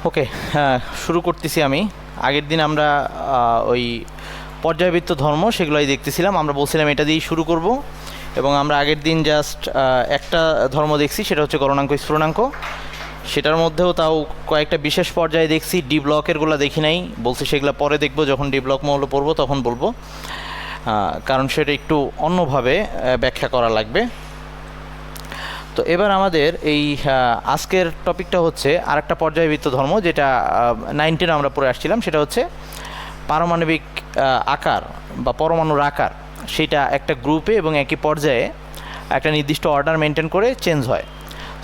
ওকে, শুরু করতেছি আমি। আগের দিন আমরা ওই পর্যায়বৃত্ত ধর্ম সেগুলোই দেখতেছিলাম। আমরা বলছিলাম এটা দিয়েই শুরু করব, এবং আমরা আগের দিন জাস্ট একটা ধর্ম দেখছি, সেটা হচ্ছে গণনাঙ্ক স্ফুরণাঙ্ক। সেটার মধ্যেও তাও কয়েকটা বিশেষ পর্যায়ে দেখছি, ডি ব্লকেরগুলো দেখি নাই, বলছি সেগুলো পরে দেখব, যখন ডি ব্লক মৌল পড়বো তখন বলবো, কারণ সেটা একটু অন্যভাবে ব্যাখ্যা করা লাগবে। তো এবার আমাদের এই আজকের টপিকটা হচ্ছে আরেকটা পর্যায়বৃত্ত ধর্ম, যেটা 19 আমরা পড়ে আসছিলাম। সেটা হচ্ছে পারমাণবিক আকার বা পরমাণুর আকার, সেটা একটা গ্রুপে এবং একই পর্যায়ে একটা নির্দিষ্ট অর্ডার মেনটেন করে চেঞ্জ হয়।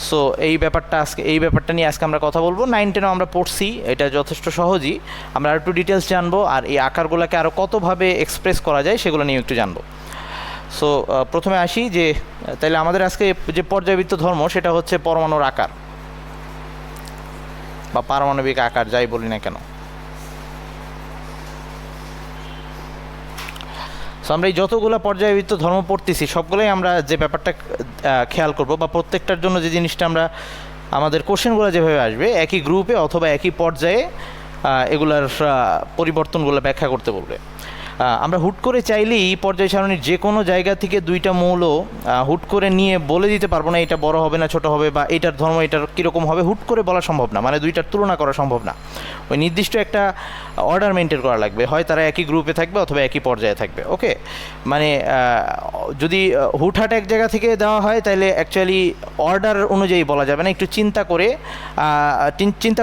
সো এই ব্যাপারটা নিয়ে আজকে আমরা কথা বলবো। 9-10 আমরা পড়ছি, এটা যথেষ্ট সহজই। আমরা আর একটু ডিটেলস জানবো, আর এই আকারগুলোকে আরও কতভাবে এক্সপ্রেস করা যায় সেগুলো নিয়ে একটু জানবো। সো প্রথমে আসি যে তাহলে আমাদের আজকে যে পর্যায়বৃত্ত ধর্ম সেটা হচ্ছে পরমাণুর আকার বা পারমাণবিক আকার, যাই বলি না কেন। সো আমরা এই যতগুলো পর্যায়বৃত্ত ধর্ম পড়তেছি সবগুলোই আমরা যে ব্যাপারটা খেয়াল করব, বা প্রত্যেকটার জন্য যে জিনিসটা আমরা আমাদের কোশ্চেনগুলো যেভাবে আসবে, একই গ্রুপে অথবা একই পর্যায়ে এগুলার পরিবর্তনগুলো ব্যাখ্যা করতে বলবে। আমরা হুট করে চাইলেই পর্যায় সারণীর যে কোনো জায়গা থেকে দুইটা মৌল হুট করে নিয়ে বলে দিতে পারবো না এটা বড় হবে না ছোট হবে, বা এটার ধর্ম এটার কীরকম হবে হুট করে বলা সম্ভব না, মানে দুইটার তুলনা করা সম্ভব না। ওই নির্দিষ্ট একটা অর্ডার মেনটেন করা লাগবে, হয় তারা একই গ্রুপে থাকবে অথবা একই পর্যায়ে থাকবে। ওকে, মানে যদি হুটহাট এক জায়গা থেকে দেওয়া হয় তাহলে অ্যাকচুয়ালি অর্ডার অনুযায়ী বলা যাবে না, একটু চিন্তা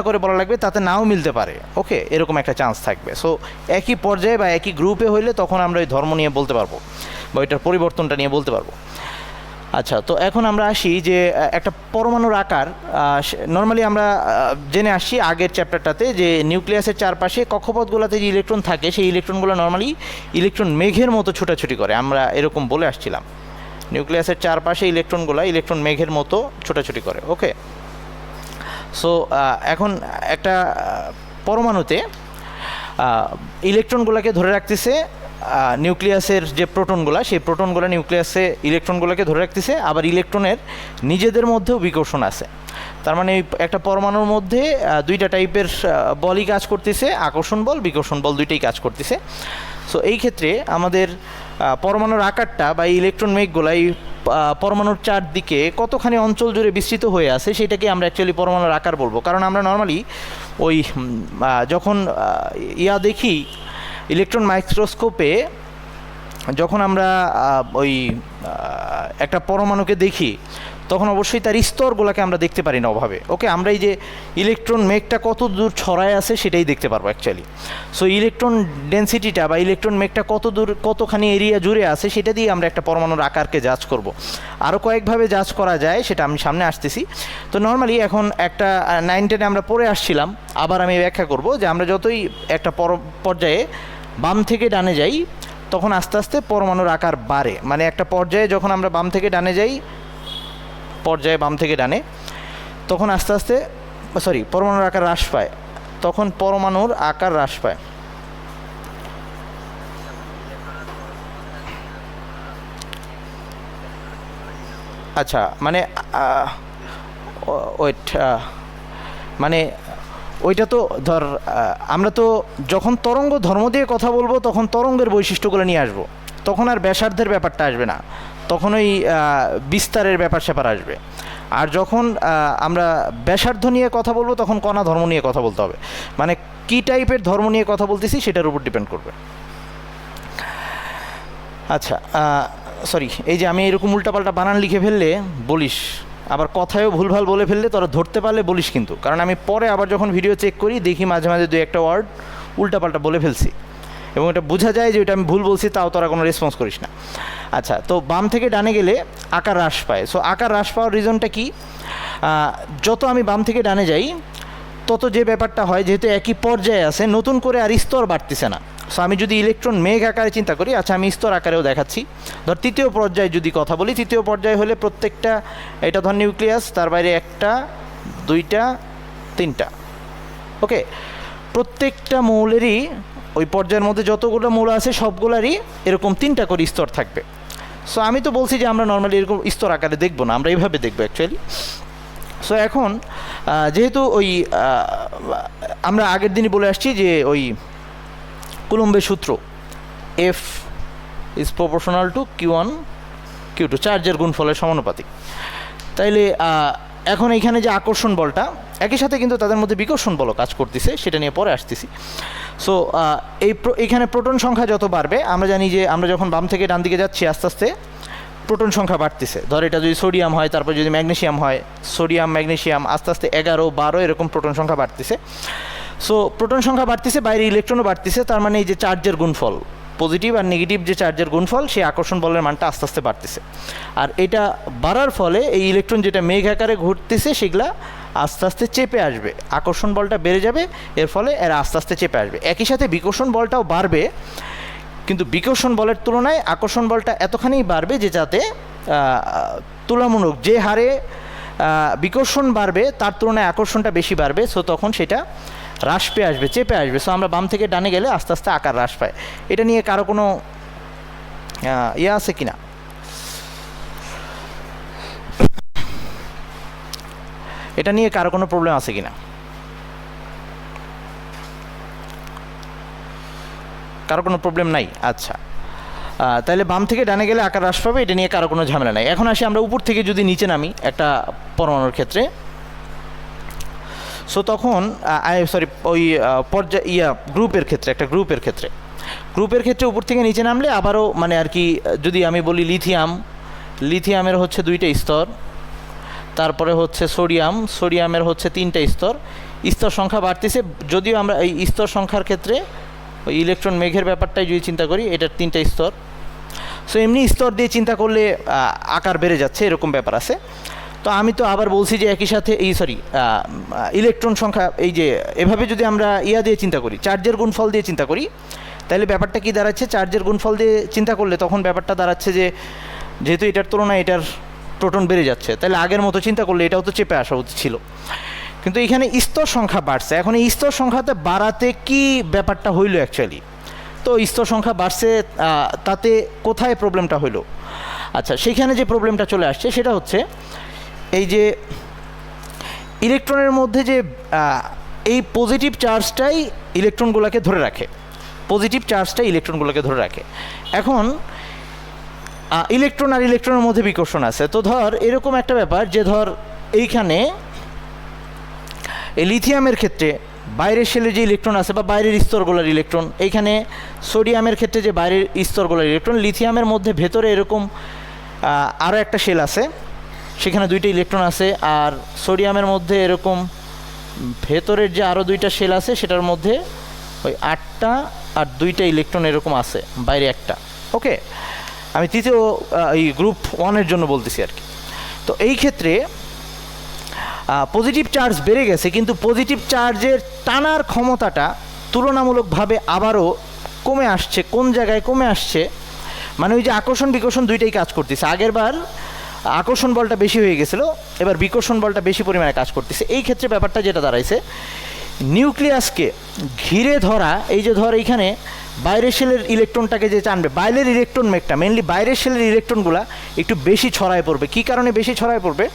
করে বলা লাগবে, তাতে নাও মিলতে পারে। ওকে, এরকম একটা চান্স থাকবে। সো একই পর্যায়ে বা একই গ্রুপে হইলে তখন আমরা ওই ধর্ম নিয়ে বলতে পারবো বা ওইটার পরিবর্তনটা নিয়ে বলতে পারবো। আচ্ছা, তো এখন আমরা আসি যে একটা পরমাণুর আকার নর্মালি আমরা জেনে আসছি আগের চ্যাপ্টারটাতে, যে নিউক্লিয়াসের চারপাশে কক্ষপথগুলোতে যে ইলেকট্রন থাকে সেই ইলেকট্রনগুলো নর্মালি ইলেকট্রন মেঘের মতো ছোটাছুটি করে, আমরা এরকম বলে আসছিলাম। নিউক্লিয়াসের চারপাশে ইলেকট্রন মেঘের মতো ছোটাছুটি করে। ওকে, সো এখন একটা পরমাণুতে ইলেকট্রনগুলোকে ধরে রাখতেছে নিউক্লিয়াসের যে প্রোটনগুলো, সেই প্রোটনগুলো নিউক্লিয়াসে ইলেকট্রনগুলোকে ধরে রাখতেছে, আবার ইলেকট্রনের নিজেদের মধ্যেও বিকর্ষণ আছে। তার মানে একটা পরমাণুর মধ্যে দুইটা টাইপের বলই কাজ করতেছে, আকর্ষণ বল বিকর্ষণ বল দুইটাই কাজ করতেছে। সো এই ক্ষেত্রে আমাদের পরমাণুর আকারটা বা ইলেকট্রন মেঘগুলো এই পরমাণুর চারদিকে কতখানি অঞ্চল জুড়ে বিস্তৃত হয়ে আছে সেটাকে আমরা অ্যাকচুয়ালি পরমাণুর আকার বলবো। কারণ আমরা নর্মালি ওই যখন দেখি ইলেকট্রন মাইক্রোস্কোপে, যখন আমরা ওই একটা পরমাণুকে দেখি তখন অবশ্যই তার স্তরগুলোকে আমরা দেখতে পারি না ওভাবে। ওকে, আমরা এই যে ইলেকট্রন মেঘটা কত দূর ছড়ায় আছে সেটাই দেখতে পারবো অ্যাকচুয়ালি। সো ইলেকট্রন ডেনসিটিটা বা ইলেকট্রন মেঘটা কতখানি এরিয়া জুড়ে আছে সেটা দিয়ে আমরা একটা পরমাণুর আকারকে জাজ করব। আরও কয়েকভাবে জাজ করা যায়, সেটা আমি সামনে আসতেছি। তো নর্মালি এখন একটা 9-10 আমরা পড়ে আসছিলাম, আবার আমি ব্যাখ্যা করব যে আমরা যতই একটা পর্যায়ে বাম থেকে ডানে যাই তখন আস্তে আস্তে পরমাণুর আকার বাড়ে। মানে একটা পর্যায়ে যখন আমরা বাম থেকে ডানে যাই, বাম থেকে ডানে, তখন আস্তে আস্তে পরমাণুর আকার হ্রাস পায়, তখন পরমাণুর আকার হ্রাস পায়। আচ্ছা, মানে মানে ওইটা তো ধর আমরা তো যখন তরঙ্গ ধর্ম দিয়ে কথা বলবো তখন তরঙ্গের বৈশিষ্ট্যগুলো নিয়ে আসবো, তখন আর ব্যাসার্ধের ব্যাপারটা আসবে না, তখন ওই বিস্তারের ব্যাপার স্যাপার আসবে। আর যখন আমরা ব্যাসার্ধ নিয়ে কথা বলবো তখন কণা ধর্ম নিয়ে কথা বলতে হবে, মানে কী টাইপের ধর্ম নিয়ে কথা বলতেছি সেটার উপর ডিপেন্ড করবে। আচ্ছা, এই যে আমি এরকম উল্টাপাল্টা বানান লিখে ফেললে বলিস, আবার কথায়ও ভুলভাল বলে ফেললে তোরা ধরতে পারলে বলিস কিন্তু, কারণ আমি পরে আবার যখন ভিডিও চেক করি দেখি মাঝে মাঝে 2-1টা ওয়ার্ড উল্টাপাল্টা বলে ফেলছি, এবং এটা বোঝা যায় যে ওইটা আমি ভুল বলছি, তাও তোরা কোনো রেসপন্স করিস না। আচ্ছা, তো বাম থেকে ডানে গেলে আকার হ্রাস পায়। সো আকার হ্রাস পাওয়ার রিজনটা কি? যত আমি বাম থেকে ডানে যাই তত যে ব্যাপারটা হয়, যেহেতু একই পর্যায়ে আছে, নতুন করে আর স্তর বাড়তেছে না। সো আমি যদি ইলেকট্রন মেঘ আকারে চিন্তা করি, আচ্ছা আমি স্তর আকারেও দেখাচ্ছি। ধর তৃতীয় পর্যায়ে যদি কথা বলি, তৃতীয় পর্যায়ে হলে প্রত্যেকটা, এটা ধর নিউক্লিয়াস, তার বাইরে 1টা 2টা 3টা। ওকে, প্রত্যেকটা মৌলেরই ওই পর্যায়ের মধ্যে যতগুলো মৌল আছে সবগুলারই এরকম 3টা করে স্তর থাকবে। সো আমি তো বলছি যে আমরা নর্মালি এরকম স্তর আকারে দেখবো না, আমরা এইভাবে দেখবো অ্যাকচুয়ালি। সো এখন যেহেতু ওই আমরা আগের দিনই বলে আসছি যে ওই কুলম্বের সূত্র F is proportional to Q1 Q2, চার্জের গুণফলের সমানুপাতিক। তাইলে এখন এইখানে যে আকর্ষণ বলটা, একই সাথে কিন্তু তাদের মধ্যে বিকর্ষণ বলও কাজ করতেছে, সেটা নিয়ে পরে আসতেছি। সো এইখানে প্রোটন সংখ্যা যত বাড়বে, আমরা জানি যে আমরা যখন বাম থেকে ডান দিকে যাচ্ছি আস্তে আস্তে প্রোটন সংখ্যা বাড়তেছে। ধর এটা যদি সোডিয়াম হয়, তারপর যদি ম্যাগনেসিয়াম হয়, সোডিয়াম ম্যাগনেসিয়াম আস্তে আস্তে 11, 12 এরকম প্রোটন সংখ্যা বাড়তেছে। সো প্রোটন সংখ্যা বাড়তেছে, বাইরে ইলেকট্রনও বাড়তেছে, তার মানে এই যে চার্জের গুণফল, পজিটিভ আর নেগেটিভ যে চার্জের গুণফল, সেই আকর্ষণ বলের মানটা আস্তে আস্তে বাড়তেছে। আর এটা বাড়ার ফলে এই ইলেকট্রন যেটা মেঘ আকারে ঘুরতেছে সেগুলা আস্তে আস্তে চেপে আসবে, আকর্ষণ বলটা বেড়ে যাবে, এর ফলে এরা আস্তে আস্তে চেপে আসবে। একই সাথে বিকর্ষণ বলটাও বাড়বে, কিন্তু বিকর্ষণ বলের তুলনায় আকর্ষণ বলটা এতখানি বাড়বে যে যাতে তুলনামূলক যে হারে বিকর্ষণ বাড়বে তার তুলনায় আকর্ষণটা বেশি বাড়বে। সো তখন সেটা হ্রাস পেয়ে আসবে, চেপে আসবে। সো আমরা বাম থেকে ডানে গেলে আস্তে আস্তে আকার হ্রাস পায়। এটা নিয়ে কারো কোনো ইয়ে আছে কি না? এটা নিয়ে কারো কোনো প্রবলেম আছে কি না? কারো কোনো প্রবলেম নাই? আচ্ছা, তাহলে বাম থেকে ডানে গেলে আকার হ্রাস পাবে, এটা নিয়ে কারো কোনো ঝামেলা নাই। এখন আসি আমরা উপর থেকে যদি নিচে নামি একটা পরমাণুর ক্ষেত্রে, সো তখন ওই গ্রুপের ক্ষেত্রে, একটা গ্রুপের ক্ষেত্রে উপর থেকে নিচে নামলে আবারও মানে আর কি, যদি আমি বলি লিথিয়ামের হচ্ছে 2টা স্তর, তারপরে হচ্ছে সোডিয়ামের হচ্ছে 3টা স্তর সংখ্যা বাড়তেছে। যদিও আমরা এই স্তর সংখ্যার ক্ষেত্রে ওই ইলেকট্রন মেঘের ব্যাপারটাই যদি চিন্তা করি, এটার 3টা স্তর। সো এমনি স্তর দিয়ে চিন্তা করলে আকার বেড়ে যাচ্ছে, এরকম ব্যাপার আছে। তো আমি তো আবার বলছি যে একই সাথে ইলেকট্রন সংখ্যা, এই যে এভাবে যদি আমরা দিয়ে চিন্তা করি, চার্জের গুণফল দিয়ে চিন্তা করি, তাহলে ব্যাপারটা কি দাঁড়াচ্ছে? চার্জের গুণফল দিয়ে চিন্তা করলে তখন ব্যাপারটা দাঁড়াচ্ছে যে যেহেতু এটার তুলনায় এটার প্রোটন বেড়ে যাচ্ছে, তাহলে আগের মতো চিন্তা করলে এটাও তো চেপে আসা উচিত ছিল। কিন্তু এখানে স্তর সংখ্যা বাড়ছে। এখন এই স্তর সংখ্যাতে বাড়াতে কি ব্যাপারটা হইল অ্যাকচুয়ালি? তো স্তর সংখ্যা বাড়ছে, তাতে কোথায় প্রবলেমটা হইল? আচ্ছা, সেখানে যে প্রবলেমটা চলে আসছে সেটা হচ্ছে এই যে ইলেকট্রনের মধ্যে যে এই পজিটিভ চার্জটাই ইলেকট্রনগুলোকে ধরে রাখে। এখন ইলেকট্রন আর ইলেকট্রনের মধ্যে বিকর্ষণ আছে। তো ধর এরকম একটা ব্যাপার যে ধর এইখানে এই লিথিয়ামের ক্ষেত্রে বাইরের শেলে যে ইলেকট্রন আছে বা বাইরের স্তরগুলোর ইলেকট্রন, এইখানে সোডিয়ামের ক্ষেত্রে যে বাইরের স্তরগুলোর ইলেকট্রন, লিথিয়ামের মধ্যে ভেতরে এরকম আরও একটা শেল আছে, সেখানে 2টা ইলেকট্রন আছে। আর সোডিয়ামের মধ্যে এরকম ভেতরের যে আরও 2টা শেল আছে, সেটার মধ্যে ওই 8টা আর 2টা ইলেকট্রন এরকম আছে, বাইরে একটা। ওকে, আমি তৃতীয় এই গ্রুপ 1-এর জন্য বলতেছি আর কি। তো এই ক্ষেত্রে পজিটিভ চার্জ বেড়ে গেছে, কিন্তু পজিটিভ চার্জের টানার ক্ষমতাটা তুলনামূলকভাবে আবারও কমে আসছে। কোন জায়গায় কমে আসছে? মানে ওই যে আকর্ষণ বিকর্ষণ দুইটাই কাজ করতেছে। আগেরবার আকর্ষণ বলটা বেশি হয়ে গেছিলো, এবার বিকর্ষণ বলটা বেশি পরিমাণে কাজ করতেছে। এই ক্ষেত্রে ব্যাপারটা যেটা দাঁড়াইছে, নিউক্লিয়াসকে ঘিরে ধরা, এই যে ধর এইখানে বাইরের শেলের ইলেকট্রনটাকে যে টানবে, বাইরের ইলেকট্রন মেঘটা, মেনলি বাইরের শেলের ইলেকট্রনগুলো একটু বেশি ছড়ায় পড়বে। কী কারণে বেশি ছড়ায় পড়বে?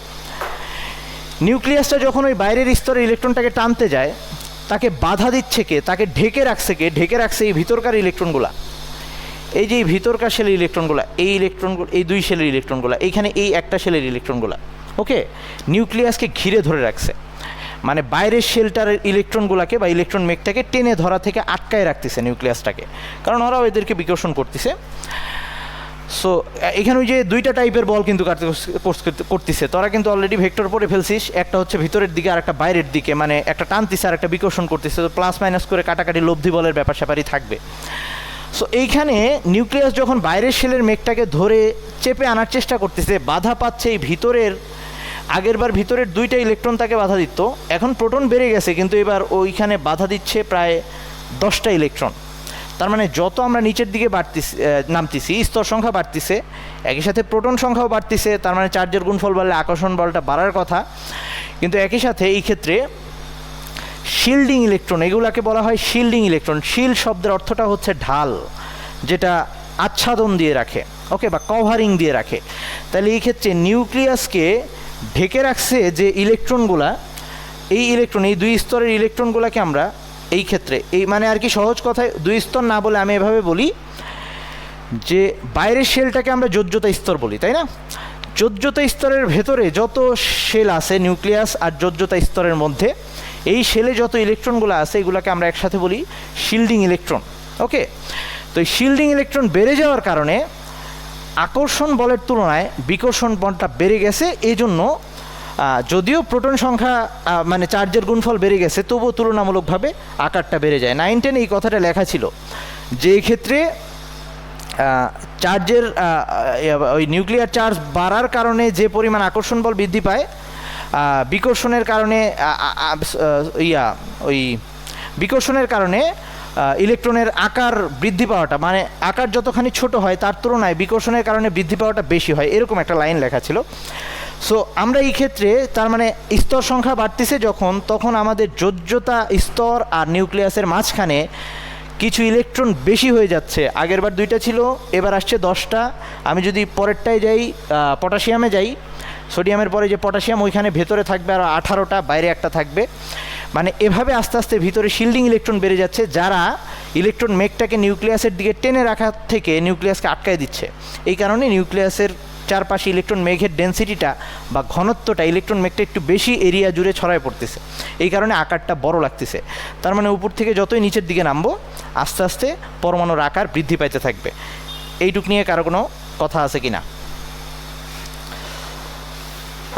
নিউক্লিয়াসটা যখন ওই বাইরের স্তরের ইলেকট্রনটাকে টানতে যায়, তাকে বাধা দিচ্ছে কে? তাকে ঢেকে রাখছে কে? ঢেকে রাখছে এই ভিতরকার ইলেকট্রনগুলো। এই যে এই ভিতরকার শেলের ইলেকট্রনগুলো, এই 2 শেলের ইলেকট্রনগুলো, এইখানে এই একটা শেলের ইলেকট্রনগুলো, ওকে, নিউক্লিয়াসকে ঘিরে ধরে রাখছে। মানে বাইরের শেলটার ইলেকট্রনগুলোকে বা ইলেকট্রন মেঘটাকে টেনে ধরা থেকে আটকায় রাখতেছে নিউক্লিয়াসটাকে, কারণ ওরাও এদেরকে বিকর্ষণ করতেছে। সো এখানে ওই যে 2টা টাইপের বল কিন্তু করতেছে, তোরা কিন্তু অলরেডি ভেক্টর পড়ে ফেলছিস। একটা হচ্ছে ভিতরের দিকে আর একটা বাইরের দিকে, মানে একটা টানতিছে আর একটা বিকর্ষণ করতেছে। তো প্লাস মাইনাস করে কাটাকাটি লব্ধি বলের ব্যাপার স্যাপারই থাকবে। সো এইখানে নিউক্লিয়াস যখন বাইরের শেলের মেঘটাকে ধরে চেপে আনার চেষ্টা করতেছে, বাধা পাচ্ছে এই ভিতরের, আগেরবার ভিতরের 2টা ইলেকট্রন তাকে বাধা দিত, এখন প্রোটন বেড়ে গেছে, কিন্তু এবার ওইখানে বাধা দিচ্ছে প্রায় 10টা ইলেকট্রন। তার মানে যত আমরা নিচের দিকে নামতেছি, স্তর সংখ্যা বাড়তিছে, একই সাথে প্রোটন সংখ্যাও বাড়তিছে। তার মানে চার্জের গুণফল বাড়লে আকর্ষণ বলটা বাড়ার কথা। কিন্তু একই সাথে এই ক্ষেত্রে শিল্ডিং ইলেকট্রন, এগুলাকে বলা হয় শিল্ডিং ইলেকট্রন। শিল্ড শব্দের অর্থটা হচ্ছে ঢাল, যেটা আচ্ছাদন দিয়ে রাখে, ওকে, বা কভারিং দিয়ে রাখে। তাহলে এই ক্ষেত্রে নিউক্লিয়াসকে ঢেকে রাখছে যে ইলেকট্রনগুলা, এই ইলেকট্রন, এই দুই স্তরের ইলেকট্রনগুলোকে আমরা এই ক্ষেত্রে, এই মানে আর কি সহজ কথায় দুই স্তর না বলে আমি এভাবে বলি যে বাইরের শেলটাকে আমরা যোজ্যতা স্তর বলি, তাই না? যোজ্যতা স্তরের ভেতরে যত শেল আছে, নিউক্লিয়াস আর যোজ্যতা স্তরের মধ্যে, এই শেলে যত ইলেকট্রনগুলো আছে এগুলোকে আমরা একসাথে বলি শিল্ডিং ইলেকট্রন। ওকে, তো এই শিল্ডিং ইলেকট্রন বেড়ে যাওয়ার কারণে আকর্ষণ বলের তুলনায় বিকর্ষণ বলটা বেড়ে গেছে। এই জন্য যদিও প্রোটন সংখ্যা মানে চার্জের গুণফল বেড়ে গেছে, তবুও তুলনামূলকভাবে আকারটা বেড়ে যায়। 9-10 এই কথাটা লেখা ছিল যে এই ক্ষেত্রে চার্জের ওই নিউক্লিয়ার চার্জ বাড়ার কারণে যে পরিমাণ আকর্ষণ বল বৃদ্ধি পায়, বিকর্ষণের কারণে ওই বিকর্ষণের কারণে ইলেকট্রনের আকার বৃদ্ধি পাওয়াটা, মানে আকার যতখানি ছোট হয় তার তুলনায় বিকর্ষণের কারণে বৃদ্ধি পাওয়াটা বেশি হয়, এরকম একটা লাইন লেখা ছিল। সো আমরা এই ক্ষেত্রে তার মানে স্তর সংখ্যা বাড়তেছে যখন, তখন আমাদের যোজ্যতা স্তর আর নিউক্লিয়াসের মাঝখানে কিছু ইলেকট্রন বেশি হয়ে যাচ্ছে। আগেরবার 2টা ছিল, এবার আসছে 10টা। আমি যদি পরেরটায় যাই, পটাশিয়ামে যাই, সোডিয়ামের পরে যে পটাশিয়াম, ওইখানে ভেতরে থাকবে আরও 18টা, বাইরে একটা থাকবে। মানে এভাবে আস্তে আস্তে ভিতরে শিল্ডিং ইলেকট্রন বেড়ে যাচ্ছে, যারা ইলেকট্রন মেঘটাকে নিউক্লিয়াসের দিকে টেনে রাখা থেকে নিউক্লিয়াসকে আটকায় দিচ্ছে। এই কারণে নিউক্লিয়াসের চারপাশে ইলেকট্রন মেঘের ডেন্সিটিটা বা ঘনত্বটা, ইলেকট্রন মেঘটা একটু বেশি এরিয়া জুড়ে ছড়ায় পড়তেছে, এই কারণে আকারটা বড় লাগতেছে। তার মানে উপর থেকে যতই নিচের দিকে নামবো আস্তে আস্তে পরমাণুর আকার বৃদ্ধি পাইতে থাকবে। এইটুক নিয়ে কারো কোনো কথা আছে কি না?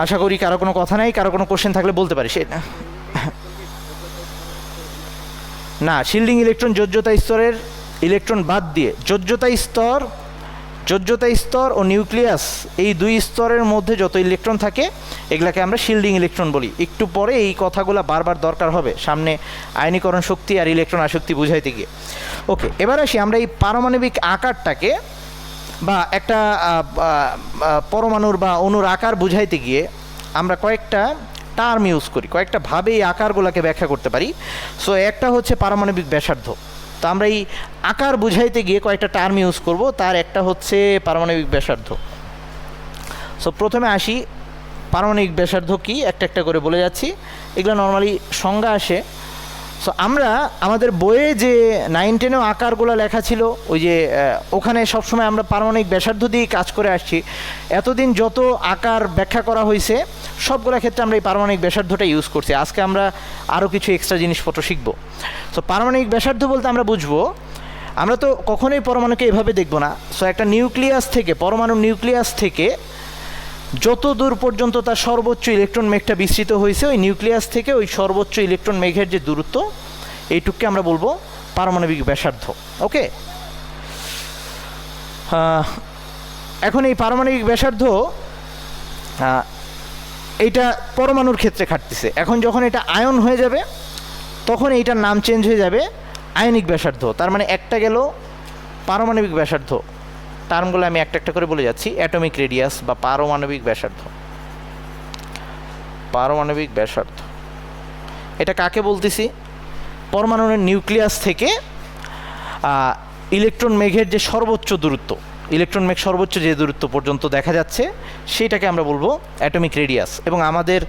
আশা করি কারো কোনো কথা নাই। কারো কোনো কোশ্চেন থাকলে বলতে পারি। সে না, শিল্ডিং ইলেকট্রন যোজ্যতা স্তরের ইলেকট্রন বাদ দিয়ে যোজ্যতা স্তর ও নিউক্লিয়াস, এই দুই স্তরের মধ্যে যত ইলেকট্রন থাকে এগুলাকে আমরা শিল্ডিং ইলেকট্রন বলি। একটু পরে এই কথাগুলো বারবার দরকার হবে সামনে আয়নীকরণ শক্তি আর ইলেকট্রন আসক্তি বুঝাইতে গিয়ে। ওকে, এবার আসি আমরা এই পারমাণবিক আকারটাকে বা একটা পরমাণুর বা অণুর আকার বুঝাইতে গিয়ে আমরা কয়েকটা টার্ম ইউজ করি, কয়েকটা ভাবে এই আকারগুলোকে ব্যাখ্যা করতে পারি। সো একটা হচ্ছে পারমাণবিক ব্যাসার্ধ। তো আমরা এই আকার বুঝাইতে গিয়ে কয়েকটা টার্ম ইউজ করব, তার একটা হচ্ছে পারমাণবিক ব্যাসার্ধ। সো প্রথমে আসি পারমাণবিক ব্যাসার্ধ কি, একটা একটা করে বলে যাচ্ছি। এগুলো নর্মালি সংজ্ঞা আসে। সো আমরা আমাদের বইয়ে যে 9-10 আকারগুলো লেখা ছিল, ওই যে ওখানে সবসময় আমরা পারমাণবিক ব্যাসার্ধ দিয়ে কাজ করে আসছি। এতদিন যত আকার ব্যাখ্যা করা হয়েছে সবগুলো ক্ষেত্রে আমরা এই পারমাণবিক ব্যাসার্ধটা ইউজ করছি। আজকে আমরা আরও কিছু এক্সট্রা জিনিসপত্র শিখব। সো পারমাণবিক ব্যাসার্ধ বলতে আমরা বুঝবো, আমরা তো কখনোই পরমাণুকে এভাবে দেখব না। সো একটা নিউক্লিয়াস থেকে, পরমাণুর নিউক্লিয়াস থেকে যত দূর পর্যন্ত তার সর্বোচ্চ ইলেকট্রন মেঘটা বিস্তৃত হয়েছে, ওই নিউক্লিয়াস থেকে ওই সর্বোচ্চ ইলেকট্রন মেঘের যে দূরত্ব, এইটুকুকে আমরা বলবো পারমাণবিক ব্যাসার্ধ। ওকে, এখন এই পারমাণবিক ব্যাসার্ধ এইটা পরমাণুর ক্ষেত্রে খাটতেছে। এখন যখন এটা আয়ন হয়ে যাবে তখন এইটার নাম চেঞ্জ হয়ে যাবে আয়নিক ব্যাসার্ধ। তার মানে একটা গেল পারমাণবিক ব্যাসার্ধ, টার্মগুলো আমি একটা একটা করে বলে যাচ্ছি। অ্যাটমিক রেডিয়াস বা পারমাণবিক ব্যাসার্ধ। পারমাণবিক ব্যাসার্ধ এটা কাকে বলতেছি? পরমাণুর নিউক্লিয়াস থেকে ইলেকট্রন মেঘের যে সর্বোচ্চ দূরত্ব, ইলেকট্রন মেঘ সর্বোচ্চ যে দূরত্ব পর্যন্ত দেখা যাচ্ছে সেটাকে আমরা বলবো অ্যাটমিক রেডিয়াস। এবং আমাদের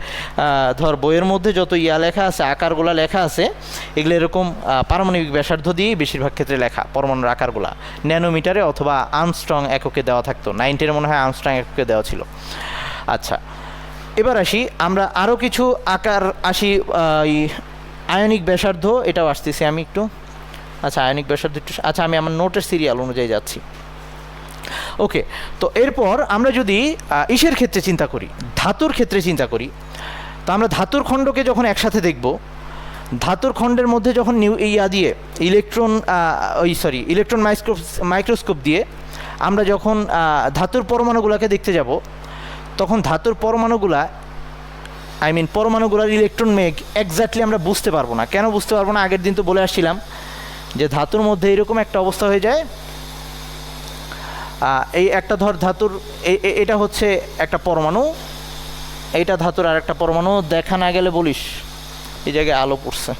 ধর বইয়ের মধ্যে যত লেখা আছে, আকারগুলো লেখা আছে, এগুলো এরকম পারমাণবিক ব্যাসার্ধ দিয়েই বেশিরভাগ ক্ষেত্রে লেখা। পরমাণুর আকারগুলো ন্যানোমিটারে অথবা আর্মস্ট্রং এককে দেওয়া থাকতো। 9-10 মনে হয় আর্মস্ট্রং এককে দেওয়া ছিল। আচ্ছা, এবার আসি আমরা আরও কিছু আকার আসি। আয়নিক ব্যাসার্ধ এটাও আসতেছি আমি একটু। আচ্ছা, আয়নিক ব্যাসার্ধ একটু, আচ্ছা আমি আমার নোটের সিরিয়াল অনুযায়ী যাচ্ছি। ওকে, তো এরপর আমরা যদি ইসের ক্ষেত্রে চিন্তা করি, ধাতুর ক্ষেত্রে চিন্তা করি, তো আমরা ধাতুর খণ্ডকে যখন একসাথে দেখব, ধাতুর খণ্ডের মধ্যে যখন দিয়ে ইলেকট্রন মাইক্রোস্কোপ দিয়ে আমরা যখন ধাতুর পরমাণুগুলোকে দেখতে যাব, তখন ধাতুর পরমাণুগুলোর ইলেকট্রন মেঘ এক্স্যাক্টলি আমরা বুঝতে পারবো না। কেন বুঝতে পারবো না? আগের দিন তো বলে আসছিলাম যে ধাতুর মধ্যে এরকম একটা অবস্থা হয়ে যায়। এই একটা ধর ধাতুর এটা হচ্ছে একটা পরমাণু, এইটা ধাতুর আর একটা পরমাণু। দেখা না গেলে বলিস, এই জায়গায় আলো পড়ছে।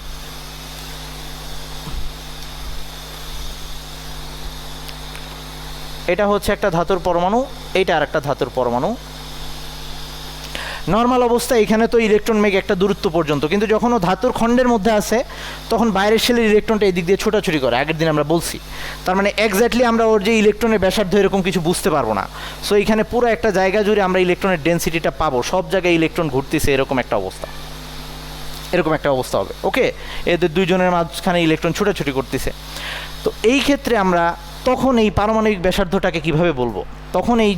এটা হচ্ছে একটা ধাতুর পরমাণু, এইটা আর একটা ধাতুর পরমাণু। নর্মাল অবস্থায় এখানে তো ইলেকট্রন মেঘ একটা দূরত্ব পর্যন্ত, কিন্তু যখন ও ধাতুর খণ্ডের মধ্যে আসে তখন বাইরের শেলের ইলেকট্রনটা এদিক দিয়ে ছোটাছুটি করে, আগের দিন আমরা বলছি। তার মানে এক্স্যাক্টলি আমরা ওর যে ইলেকট্রনের ব্যাসার্ধ এরকম কিছু বুঝতে পারবো না। সো এখানে পুরো একটা জায়গা জুড়ে আমরা ইলেকট্রনের ডেন্সিটিটা পাবো, সব জায়গায় ইলেকট্রন ঘুরতেছে, এরকম একটা অবস্থা, এরকম একটা অবস্থা হবে। ওকে, এদের দুইজনের মাঝখানে ইলেকট্রন ছোটাছুটি করতেছে। তো এই ক্ষেত্রে আমরা তখন এই পারমাণবিক ব্যাসার্ধটাকে কিভাবে বলবো? তখন এই